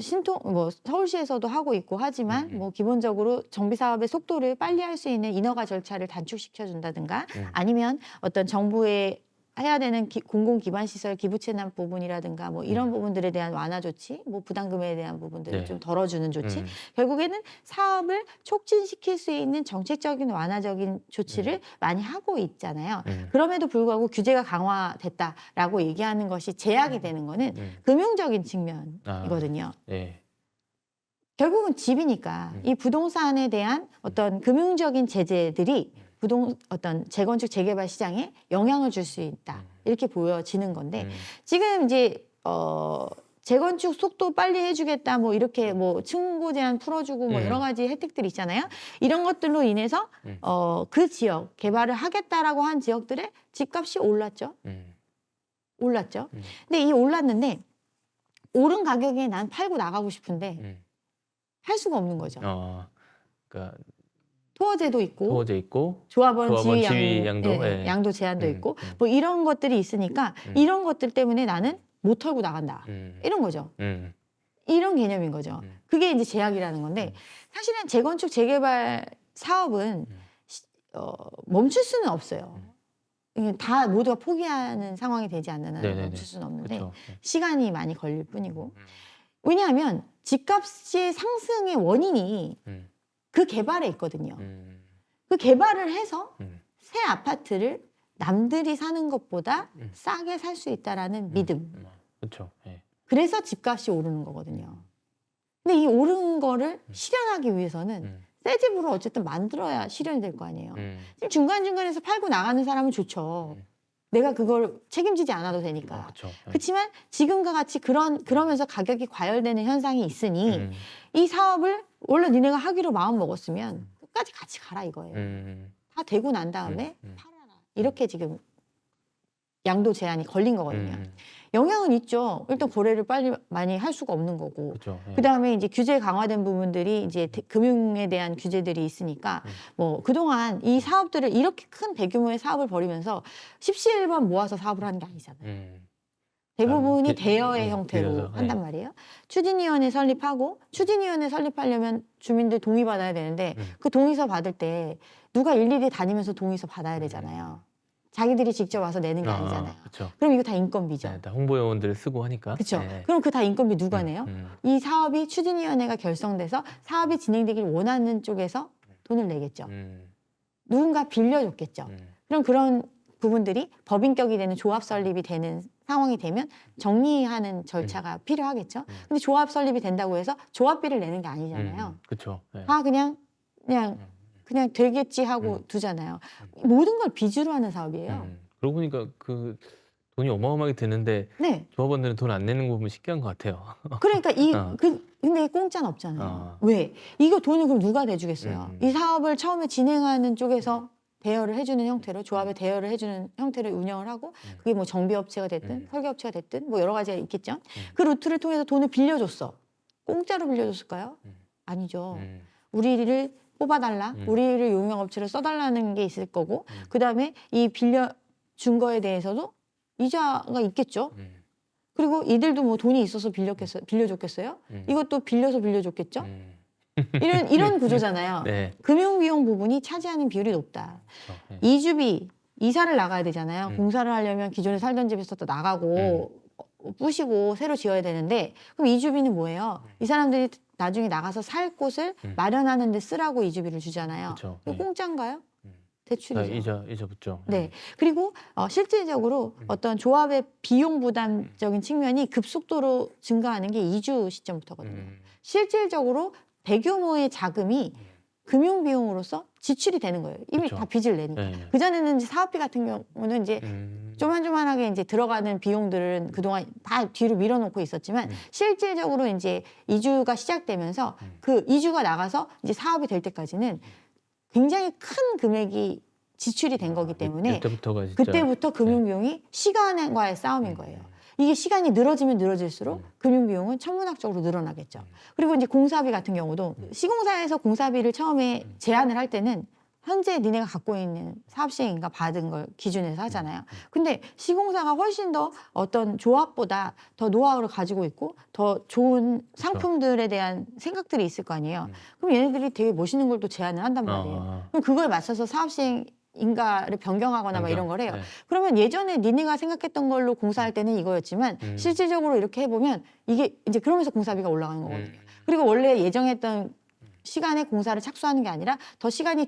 서울시에서도 하고 있고 하지만 뭐 기본적으로 정비 사업의 속도를 빨리 할 수 있는 인허가 절차를 단축시켜 준다든가 아니면 어떤 정부의 해야 되는 공공기반시설 기부채납 부분이라든가 뭐 이런 부분들에 대한 완화 조치, 뭐 부담금에 대한 부분들을 네. 좀 덜어주는 조치, 결국에는 사업을 촉진시킬 수 있는 정책적인 완화적인 조치를 많이 하고 있잖아요. 그럼에도 불구하고 규제가 강화됐다라고 얘기하는 것이 제약이 되는 거는 금융적인 측면이거든요. 네. 결국은 집이니까 이 부동산에 대한 어떤 금융적인 제재들이 어떤 재건축 재개발 시장에 영향을 줄 수 있다 이렇게 보여지는 건데 지금 이제 재건축 속도 빨리 해주겠다 뭐 이렇게 뭐 층고 제한 풀어주고 뭐 여러 가지 혜택들이 있잖아요. 이런 것들로 인해서 그 지역 개발을 하겠다라고 한 지역들의 집값이 올랐죠. 올랐죠. 근데 이 올랐는데 오른 가격에 난 팔고 나가고 싶은데 할 수가 없는 거죠. 그러니까 토어제도 있고 토어제 있고 조합원 조합원 지위 지위 양도, 예, 예. 양도 제한도 음, 있고 뭐 이런 것들이 있으니까 이런 것들 때문에 나는 못 털고 나간다. 음, 이런 거죠. 음, 이런 개념인 거죠. 그게 이제 제약이라는 건데 사실은 재건축 재개발 사업은 멈출 수는 없어요. 이게 다 모두가 포기하는 상황이 되지 않는 한은 네네네. 멈출 수는 없는데 그쵸. 시간이 많이 걸릴 뿐이고 왜냐하면 집값의 상승의 원인이 음, 그 개발에 있거든요. 음, 그 개발을 해서 음, 새 아파트를 남들이 사는 것보다 싸게 살 수 있다라는 믿음. 그렇죠. 예. 그래서 집값이 오르는 거거든요. 근데 이 오른 거를 실현하기 위해서는 새 집으로 어쨌든 만들어야 실현이 될 거 아니에요. 지금 중간중간에서 팔고 나가는 사람은 좋죠. 내가 그걸 책임지지 않아도 되니까. 그렇죠. 예. 그렇지만 지금과 같이 그러면서 가격이 과열되는 현상이 있으니 이 사업을 원래 니네가 하기로 마음 먹었으면 끝까지 같이 가라 이거예요. 다 되고 난 다음에 팔아라. 이렇게 지금 양도 제한이 걸린 거거든요. 영향은 있죠. 일단 거래를 빨리 많이 할 수가 없는 거고. 그렇죠. 예. 그다음에 이제 규제 강화된 부분들이 이제 금융에 대한 규제들이 있으니까 뭐 그동안 이 사업들을 이렇게 큰 대규모의 사업을 벌이면서 십시일반 모아서 사업을 하는 게 아니잖아요. 대부분이 대여의 형태로 빌려서, 한단 말이에요. 추진위원회 설립하고 추진위원회 설립하려면 주민들 동의 받아야 되는데 그 동의서 받을 때 누가 일일이 다니면서 동의서 받아야 되잖아요. 자기들이 직접 와서 내는 게 아니잖아요. 그렇죠. 그럼 이거 다 인건비죠. 네, 다 홍보 요원들을 쓰고 하니까. 그렇죠. 예. 그럼 그 다 인건비 누가 내요? 이 사업이 추진위원회가 결성돼서 사업이 진행되길 원하는 쪽에서 돈을 내겠죠. 누군가 빌려줬겠죠. 그럼 그런 부분들이 법인격이 되는 조합 설립이 되는 상황이 되면 정리하는 절차가 필요하겠죠. 근데 조합 설립이 된다고 해서 조합비를 내는 게 아니잖아요. 그렇죠. 예. 다 그냥 되겠지 하고 두잖아요. 모든 걸 빚으로 하는 사업이에요. 그러고 보니까 그 돈이 어마어마하게 드는데 네. 조합원들은 돈 안 내는 거 보면 신기한 것 같아요. 그러니까 근데 공짜는 없잖아요. 왜? 이거 돈을 그럼 누가 내주겠어요? 이 사업을 처음에 진행하는 쪽에서 대여를 해주는 형태로 조합에 대여를 해주는 형태로 운영을 하고 그게 뭐 정비업체가 됐든 설계업체가 됐든 뭐 여러 가지가 있겠죠. 그 루트를 통해서 돈을 빌려줬어. 공짜로 빌려줬을까요? 아니죠. 우리를 뽑아달라, 우리를 용역업체를 써달라는 게 있을 거고 그다음에 이 빌려준 거에 대해서도 이자가 있겠죠. 그리고 이들도 뭐 돈이 있어서 빌려줬겠어요? 이것도 빌려서 빌려줬겠죠? 이런 구조잖아요. 네. 금융비용 부분이 차지하는 비율이 높다. 그렇죠. 예. 이주비, 이사를 나가야 되잖아요. 공사를 하려면 기존에 살던 집에서 또 나가고 부시고 새로 지어야 되는데 그럼 이주비는 뭐예요? 이 사람들이 나중에 나가서 살 곳을 마련하는 데 쓰라고 이주비를 주잖아요. 그렇죠. 이거 예. 공짜인가요? 다 대출이죠. 이자 붙죠. 네. 그리고 실질적으로 어떤 조합의 비용 부담적인 측면이 급속도로 증가하는 게 이주 시점부터거든요. 실질적으로 대규모의 자금이 금융 비용으로서 지출이 되는 거예요. 이미 그쵸. 다 빚을 내니까. 네. 그전에는 이제 사업비 같은 경우는 이제 조만조만하게 이제 들어가는 비용들은 그동안 다 뒤로 밀어놓고 있었지만 실질적으로 이제 이주가 시작되면서 그 이주가 나가서 이제 사업이 될 때까지는 굉장히 큰 금액이 지출이 된 거기 때문에 이때부터가 진짜 그때부터 금융 비용이 시간과의 싸움인 거예요. 이게 시간이 늘어지면 늘어질수록 금융 비용은 천문학적으로 늘어나겠죠. 그리고 이제 공사비 같은 경우도 시공사에서 공사비를 처음에 제안을 할 때는 현재 니네가 갖고 있는 사업 시행인가 받은 걸 기준에서 하잖아요. 근데 시공사가 훨씬 더 어떤 조합보다 더 노하우를 가지고 있고 더 좋은 상품들에 대한 생각들이 있을 거 아니에요. 그럼 얘네들이 되게 멋있는 걸 또 제안을 한단 말이에요. 그럼 그거에 맞춰서 사업 시행 인가를 변경하거나 막 이런 걸 해요. 네. 그러면 예전에 니네가 생각했던 걸로 공사할 때는 이거였지만 실질적으로 이렇게 해보면 이게 이제 그러면서 공사비가 올라가는 거거든요. 그리고 원래 예정했던 시간에 공사를 착수하는 게 아니라 더 시간이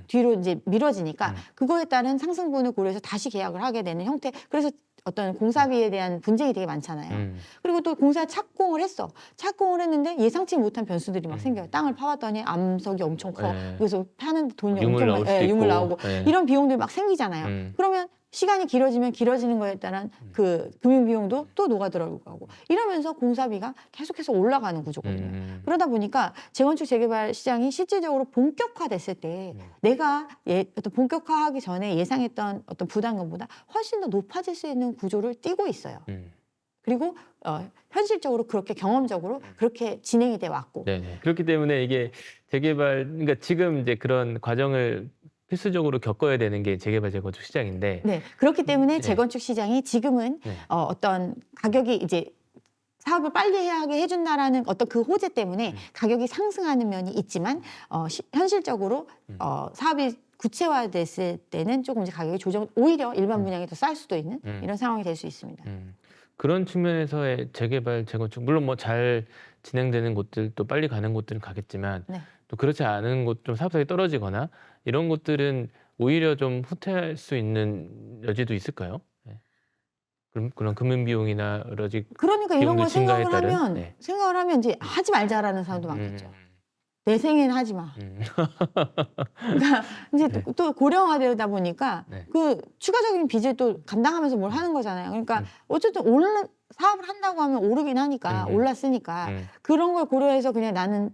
뒤로 이제 미뤄지니까 그거에 따른 상승분을 고려해서 다시 계약을 하게 되는 형태. 그래서 어떤 공사비에 대한 분쟁이 되게 많잖아요. 그리고 또 공사 착공을 했어. 착공을 했는데 예상치 못한 변수들이 막 생겨요. 땅을 파봤더니 암석이 엄청 커. 네. 그래서 파는데 돈이 유물 나올 수도 유물 있고. 나오고 네. 이런 비용들이 막 생기잖아요. 그러면 시간이 길어지면 길어지는 거에 따른 그 금융 비용도 또 녹아 들어가고 이러면서 공사비가 계속해서 올라가는 구조거든요. 그러다 보니까 재건축 재개발 시장이 실질적으로 본격화됐을 때 내가 어떤 본격화하기 전에 예상했던 어떤 부담금보다 훨씬 더 높아질 수 있는 구조를 띠고 있어요. 그리고 현실적으로 그렇게 경험적으로 그렇게 진행이 돼 왔고. 네네. 그렇기 때문에 이게 재개발, 그러니까 지금 이제 그런 과정을 필수적으로 겪어야 되는 게 재개발 재건축 시장인데. 네, 그렇기 때문에 네. 재건축 시장이 지금은 네. 어떤 가격이 이제 사업을 빨리 하게 해준다라는 어떤 그 호재 때문에 가격이 상승하는 면이 있지만 현실적으로 사업이 구체화됐을 때는 조금 이제 가격이 오히려 일반 분양이 더 쌀 수도 있는 이런 상황이 될 수 있습니다. 그런 측면에서의 재개발 재건축, 물론 뭐 잘 진행되는 곳들, 또 빨리 가는 곳들은 가겠지만 네. 또 그렇지 않은 곳, 좀 사업성이 떨어지거나 이런 곳들은 오히려 좀 후퇴할 수 있는 여지도 있을까요? 네. 그럼 그런 금융 비용이나 여러 가지 그러니까 이런 비용도 걸 증가에 생각을 따른. 하면 네. 생각을 하면 이제 하지 말자라는 사람도 많겠죠. 음. 내 생에는 하지 마. 그러니까 이제 네. 또 고령화되다 보니까 네. 그 추가적인 빚을 또 감당하면서 뭘 하는 거잖아요. 그러니까 어쨌든 사업을 한다고 하면 오르긴 하니까 올랐으니까 그런 걸 고려해서 그냥 나는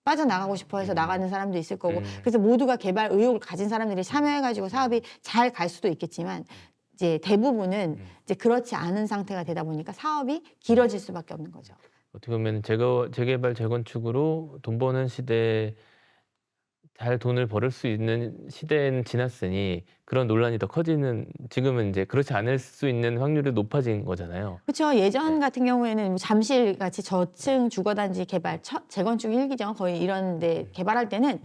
빠져나가고 싶어 해서 나가는 사람도 있을 거고 그래서 모두가 개발 의욕을 가진 사람들이 참여해가지고 사업이 잘 갈 수도 있겠지만 이제 대부분은 이제 그렇지 않은 상태가 되다 보니까 사업이 길어질 수밖에 없는 거죠. 어떻게 보면 재개발 재건축으로 돈 버는 시대에 잘 돈을 벌을 수 있는 시대는 지났으니 그런 논란이 더 커지는, 지금은 이제 그렇지 않을 수 있는 확률이 높아진 거잖아요. 그렇죠. 예전 같은 경우에는 뭐 잠실 같이 저층 주거단지 개발 재건축 1기죠. 거의 이런 데 개발할 때는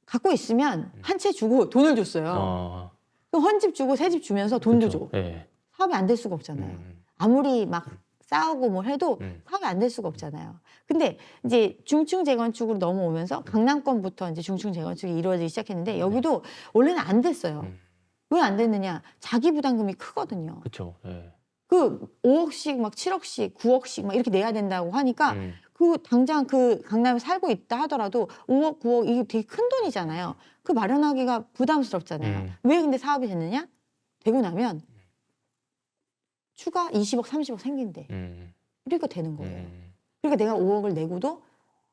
갖고 있으면 한 채 주고 돈을 줬어요. 그럼 헌집 주고 새집 주면서 돈도 그쵸. 줘. 네. 사업이 안 될 수가 없잖아요. 아무리 막 싸우고 뭘 해도 사업이 안 될 수가 없잖아요. 근데 이제 중층 재건축으로 넘어오면서 강남권부터 이제 중층 재건축이 이루어지기 시작했는데 여기도 원래는 안 됐어요. 왜 안 됐느냐? 자기 부담금이 크거든요. 그렇죠. 네. 그 5억씩 막 7억씩 9억씩 막 이렇게 내야 된다고 하니까 그 당장 그 강남에 살고 있다 하더라도 5억 9억 이게 되게 큰 돈이잖아요. 그 마련하기가 부담스럽잖아요. 왜 근데 사업이 됐느냐? 되고 나면 추가 20억 30억 생긴대. 그러니까 되는 거예요. 그러니까 내가 5억을 내고도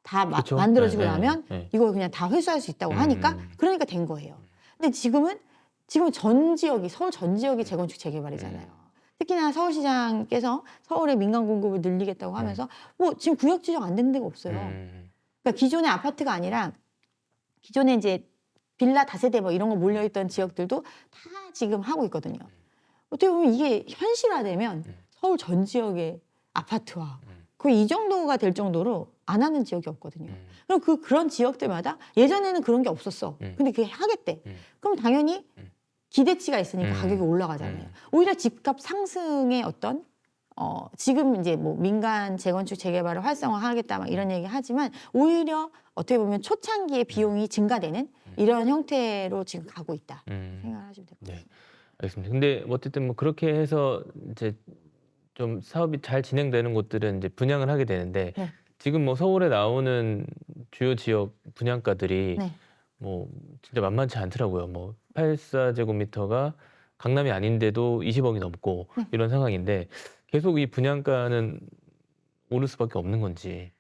다 그쵸? 만들어지고 네, 나면 네. 이거 그냥 다 회수할 수 있다고 하니까 그러니까 된 거예요. 근데 지금 전 지역이 서울 전 지역이 재건축 재개발이잖아요. 특히나 서울시장께서 서울의 민간 공급을 늘리겠다고 하면서 뭐 지금 구역 지정 안 되는 데가 없어요. 그러니까 기존의 아파트가 아니라 기존에 이제 빌라 다세대 뭐 이런 거 몰려있던 지역들도 다 지금 하고 있거든요. 어떻게 보면 이게 현실화되면 서울 전 지역의 아파트와 거의 이 정도가 될 정도로 안 하는 지역이 없거든요. 그럼 그런 지역들마다 예전에는 그런 게 없었어. 근데 그게 하겠대. 그럼 당연히 기대치가 있으니까 가격이 올라가잖아요. 오히려 집값 상승의 어떤 지금 이제 뭐 민간 재건축 재개발을 활성화하겠다 막 이런 얘기 하지만 오히려 어떻게 보면 초창기에 비용이 증가되는 이런 형태로 지금 가고 있다 생각을 하시면 될 것 같습니다. 네. 알겠습니다. 근데 어쨌든 뭐 그렇게 해서 이제 좀 사업이 잘 진행되는 곳들은 이제 분양을 하게 되는데 네. 지금 뭐 서울에 나오는 주요 지역 분양가들이 네. 뭐 진짜 만만치 않더라고요. 뭐 84제곱미터가 강남이 아닌데도 20억이 넘고 이런 상황인데 계속 이 분양가는 오를 수밖에 없는 건지.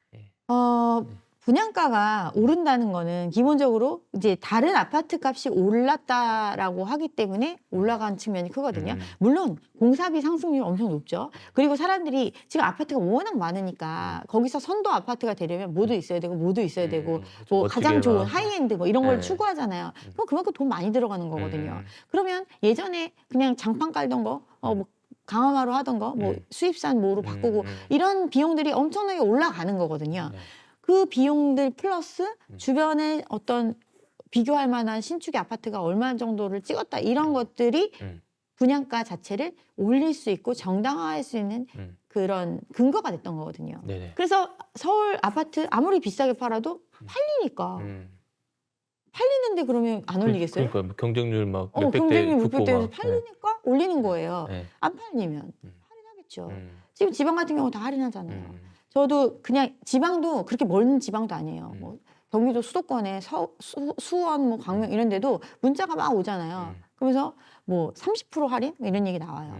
분양가가 오른다는 거는 기본적으로 이제 다른 아파트 값이 올랐다라고 하기 때문에 올라간 측면이 크거든요. 물론 공사비 상승률이 엄청 높죠. 그리고 사람들이 지금 아파트가 워낙 많으니까 거기서 선도 아파트가 되려면 뭐도 있어야 되고 뭐도 있어야 되고 뭐 가장 좋은 하이엔드 뭐 이런 걸 추구하잖아요. 그럼 그만큼 돈 많이 들어가는 거거든요. 그러면 예전에 그냥 장판 깔던 거, 뭐 강화마루 하던 거, 뭐 수입산 뭐로 바꾸고 이런 비용들이 엄청나게 올라가는 거거든요. 그 비용들 플러스 주변에 어떤 비교할 만한 신축의 아파트가 얼마 정도를 찍었다 이런 것들이 분양가 자체를 올릴 수 있고 정당화할 수 있는 그런 근거가 됐던 거거든요. 네네. 그래서 서울 아파트 아무리 비싸게 팔아도 팔리니까 팔리는데 그러면 안 올리겠어요? 그러니까 뭐 경쟁률 막 몇백 대 경쟁률 붙고 600대에서 막. 팔리니까 올리는 거예요. 네. 안 팔리면 할인하겠죠. 지금 지방 같은 경우 다 할인하잖아요. 저도 그냥 지방도 그렇게 먼 지방도 아니에요. 뭐 경기도 수도권에 수원, 뭐 광명 이런 데도 문자가 막 오잖아요. 그러면서 뭐 30% 할인 이런 얘기 나와요.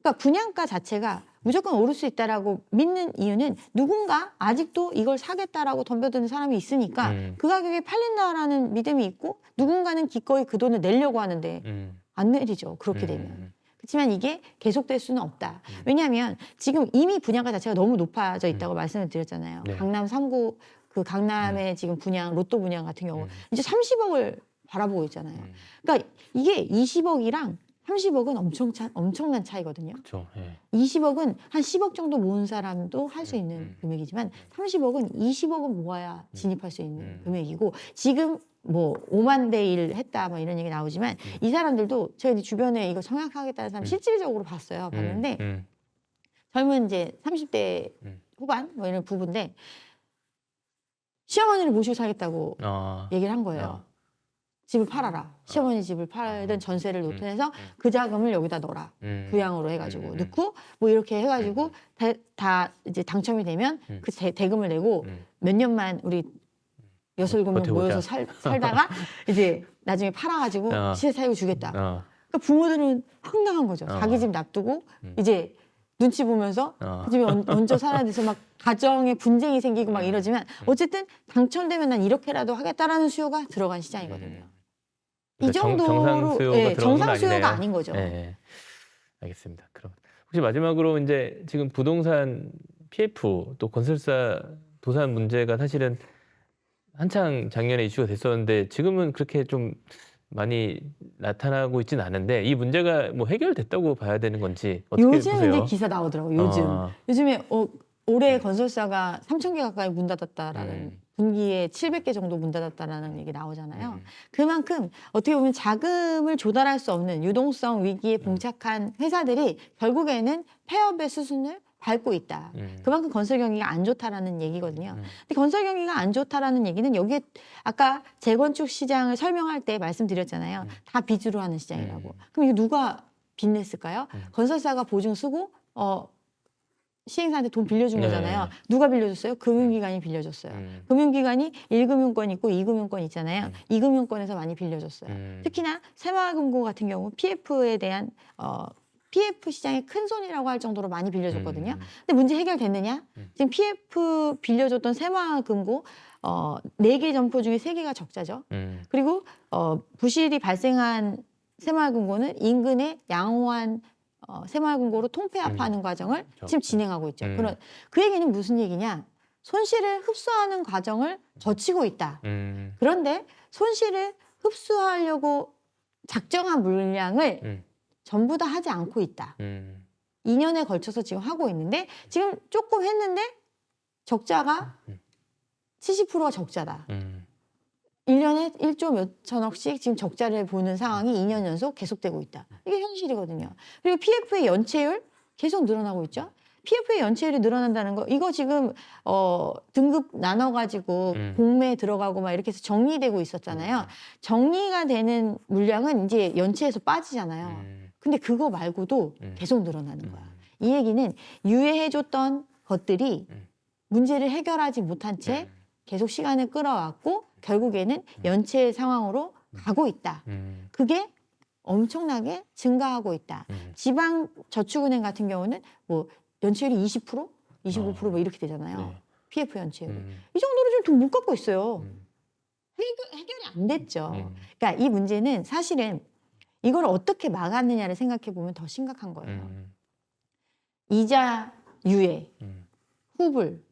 그러니까 분양가 자체가 무조건 오를 수 있다라고 믿는 이유는 누군가 아직도 이걸 사겠다라고 덤벼드는 사람이 있으니까 그 가격에 팔린다라는 믿음이 있고 누군가는 기꺼이 그 돈을 내려고 하는데 안 내리죠. 그렇게 되면. 그렇지만 이게 계속될 수는 없다. 왜냐하면 지금 이미 분양가 자체가 너무 높아져 있다고 말씀을 드렸잖아요. 네. 강남 3구 그 강남의 지금 분양 로또 분양 같은 경우 이제 30억을 바라보고 있잖아요. 그러니까 이게 20억이랑 30억은 엄청난 차이거든요. 그렇죠. 예. 20억은 한 10억 정도 모은 사람도 할 수 있는 금액이지만 30억은 20억은 모아야 진입할 수 있는 금액이고 지금 뭐 5만 대 1 했다 뭐 이런 얘기 나오지만 이 사람들도 저희 주변에 이거 청약하겠다는 사람 실질적으로 봤어요. 봤는데 젊은 이제 30대 후반 뭐 이런 부부인데 시어머니를 모시고 살겠다고 얘기를 한 거예요. 집을 팔아라. 시어머니 집을 팔든 전세를 놓든 해서 그 자금을 여기다 넣어라. 부양으로 해가지고 넣고 뭐 이렇게 해가지고 다 이제 당첨이 되면 그 대금을 내고 몇 년만 우리 여섯 일곱 명 버텨보자. 모여서 살다가 이제 나중에 팔아가지고 시세 살고 주겠다. 그러니까 부모들은 황당한 거죠. 자기 집 놔두고 이제 눈치 보면서 그 집에 얹어 살아야 돼서 막 가정에 분쟁이 생기고 막 이러지만 어쨌든 당첨되면 난 이렇게라도 하겠다라는 수요가 들어간 시장이거든요. 이 그러니까 정도로 정상 수요가 들어간 건 정상 수요가 아니네요. 아닌 거죠. 네. 알겠습니다. 그럼 혹시 마지막으로 이제 지금 부동산 PF 또 건설사 도산 문제가 사실은 한창 작년에 이슈가 됐었는데 지금은 그렇게 좀 많이 나타나고 있지는 않은데 이 문제가 뭐 해결됐다고 봐야 되는 건지 어떻게 요즘 보세요? 이제 기사 나오더라고요. 요즘에 올해 건설사가 3,000개 가까이 문 닫았다라는 분기에 700개 정도 문 닫았다라는 얘기 나오잖아요. 그만큼 어떻게 보면 자금을 조달할 수 없는 유동성 위기에 봉착한 회사들이 결국에는 폐업의 수순을 밟고 있다. 그만큼 건설 경기가 안 좋다라는 얘기거든요. 근데 건설 경기가 안 좋다라는 얘기는 여기에 아까 재건축 시장을 설명할 때 말씀드렸잖아요. 다 빚으로 하는 시장이라고. 그럼 이거 누가 빚냈을까요? 건설사가 보증 쓰고 시행사한테 돈 빌려준 거잖아요. 누가 빌려줬어요? 금융기관이 빌려줬어요. 금융기관이 1금융권 있고 2금융권 있잖아요. 2금융권에서 많이 빌려줬어요. 특히나 새마을금고 같은 경우 PF에 대한 PF 시장의 큰 손이라고 할 정도로 많이 빌려줬거든요. 근데 문제 해결됐느냐? 지금 PF 빌려줬던 새마을금고 4개 점포 중에 3개가 적자죠. 그리고 부실이 발생한 새마을금고는 인근의 양호한 새마을금고로 통폐합하는 과정을 지금 진행하고 있죠. 그 얘기는 무슨 얘기냐? 손실을 흡수하는 과정을 거치고 있다. 그런데 손실을 흡수하려고 작정한 물량을 전부 다 하지 않고 있다. 2년에 걸쳐서 지금 하고 있는데 지금 조금 했는데 적자가 70%가 적자다. 1년에 1조 몇천억씩 지금 적자를 보는 상황이 2년 연속 계속되고 있다. 이게 현실이거든요. 그리고 PF의 연체율 계속 늘어나고 있죠. PF의 연체율이 늘어난다는 거 이거 지금 등급 나눠가지고 공매에 들어가고 막 이렇게 해서 정리되고 있었잖아요. 정리가 되는 물량은 이제 연체에서 빠지잖아요. 근데 그거 말고도 계속 늘어나는 거야. 이 얘기는 유예해줬던 것들이 문제를 해결하지 못한 채 계속 시간을 끌어왔고 결국에는 연체 상황으로 가고 있다. 그게 엄청나게 증가하고 있다. 지방저축은행 같은 경우는 뭐 연체율이 20%, 25%뭐 이렇게 되잖아요. PF 연체율이. 이 정도로 좀 돈 못 갖고 있어요. 해결이 안 됐죠. 그러니까 이 문제는 사실은 이걸 어떻게 막았느냐를 생각해 보면 더 심각한 거예요. 이자 유예, 후불,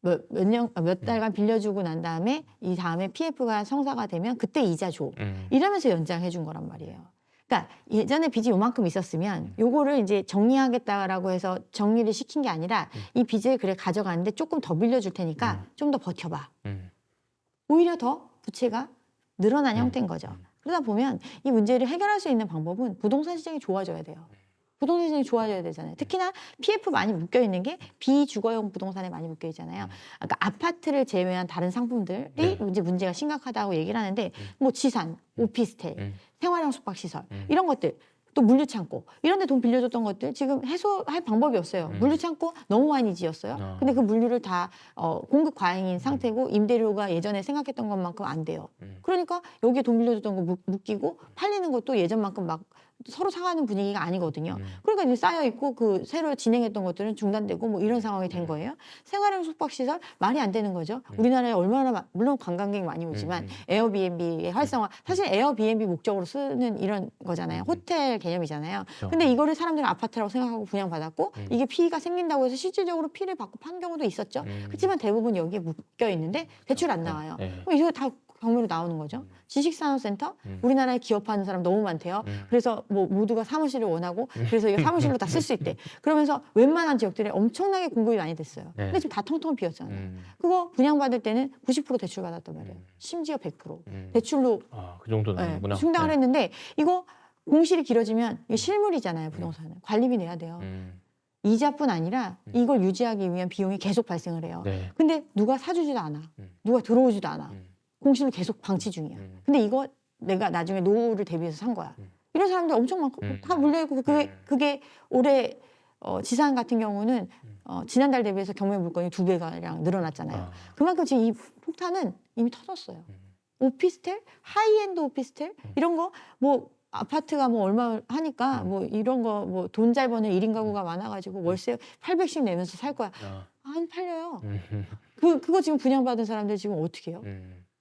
몇 달간 빌려주고 난 다음에 이 다음에 PF가 성사가 되면 그때 이자 줘. 이러면서 연장해 준 거란 말이에요. 그러니까 예전에 빚이 요만큼 있었으면 요거를 이제 정리하겠다라고 해서 정리를 시킨 게 아니라 이 빚을 그래 가져가는데 조금 더 빌려줄 테니까 좀 더 버텨봐. 오히려 더 부채가 늘어난 형태인 거죠. 그러다 보면 이 문제를 해결할 수 있는 방법은 부동산 시장이 좋아져야 돼요. 부동산 시장이 좋아져야 되잖아요. 특히나 PF 많이 묶여 있는 게 비주거용 부동산에 많이 묶여 있잖아요. 그러니까 아파트를 제외한 다른 상품들이 이제 문제가 심각하다고 얘기를 하는데 뭐 지산, 오피스텔, 생활형 숙박시설 이런 것들 또 물류창고 이런 데 돈 빌려줬던 것들 지금 해소할 방법이 없어요. 물류창고 너무 많이 지었어요. 근데 그 물류를 다 공급 과잉인 상태고 임대료가 예전에 생각했던 것만큼 안 돼요. 그러니까 여기에 돈 빌려줬던 거 묶이고 팔리는 것도 예전만큼 막 서로 사가는 분위기가 아니거든요. 그러니까 이제 쌓여 있고 그 새로 진행했던 것들은 중단되고 뭐 이런 상황이 된 거예요. 생활형 숙박시설 말이 안 되는 거죠. 우리나라에 얼마나 물론 관광객이 많이 오지만 에어비앤비의 활성화 사실 에어비앤비 목적으로 쓰는 이런 거잖아요. 호텔 개념이잖아요. 근데 이거를 사람들은 아파트라고 생각하고 분양받았고 이게 피해가 생긴다고 해서 실질적으로 피해를 받고 판 경우도 있었죠. 그렇지만 대부분 여기에 묶여 있는데 대출 안 나와요. 그럼 이거 다 경매로 나오는 거죠. 지식산업센터 우리나라에 기업하는 사람 너무 많대요. 그래서 뭐 모두가 사무실을 원하고 그래서 이거 사무실로 다 쓸 수 있대. 그러면서 웬만한 지역들에 엄청나게 공급이 많이 됐어요. 근데 지금 다 텅텅 비었잖아요. 그거 분양받을 때는 90% 대출 받았단 말이에요. 심지어 100% 대출로 그 정도 나는구나. 충당을 했는데 이거 공실이 길어지면 이게 실물이잖아요. 부동산은 관리비 내야 돼요. 이자뿐 아니라 이걸 유지하기 위한 비용이 계속 발생을 해요. 근데 누가 사주지도 않아. 누가 들어오지도 않아. 공실을 계속 방치 중이야. 근데 이거 내가 나중에 노후를 대비해서 산 거야. 이런 사람들 엄청 많고 다 물려있고 그게 올해 지산 같은 경우는 지난달 대비해서 경매 물건이 2배가량 늘어났잖아요. 그만큼 지금 이 폭탄은 이미 터졌어요. 오피스텔, 하이엔드 오피스텔 이런 거 뭐 아파트가 뭐 얼마 하니까 뭐 이런 거 뭐 돈 잘 버는 1인 가구가 많아가지고 월세 800씩 내면서 살 거야. 안 팔려요. 그거 지금 분양받은 사람들 지금 어떻게 해요?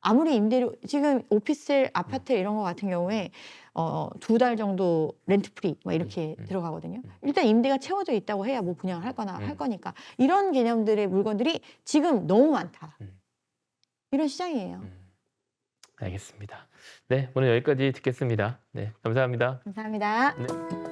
아무리 임대료 지금 오피스텔 아파트 이런 거 같은 경우에 2달 정도 렌트 프리 막 이렇게 들어가거든요. 일단 임대가 채워져 있다고 해야 뭐 분양을 할 거나 할 거니까 이런 개념들의 물건들이 지금 너무 많다. 이런 시장이에요. 알겠습니다. 네, 오늘 여기까지 듣겠습니다. 네, 감사합니다. 감사합니다. 네.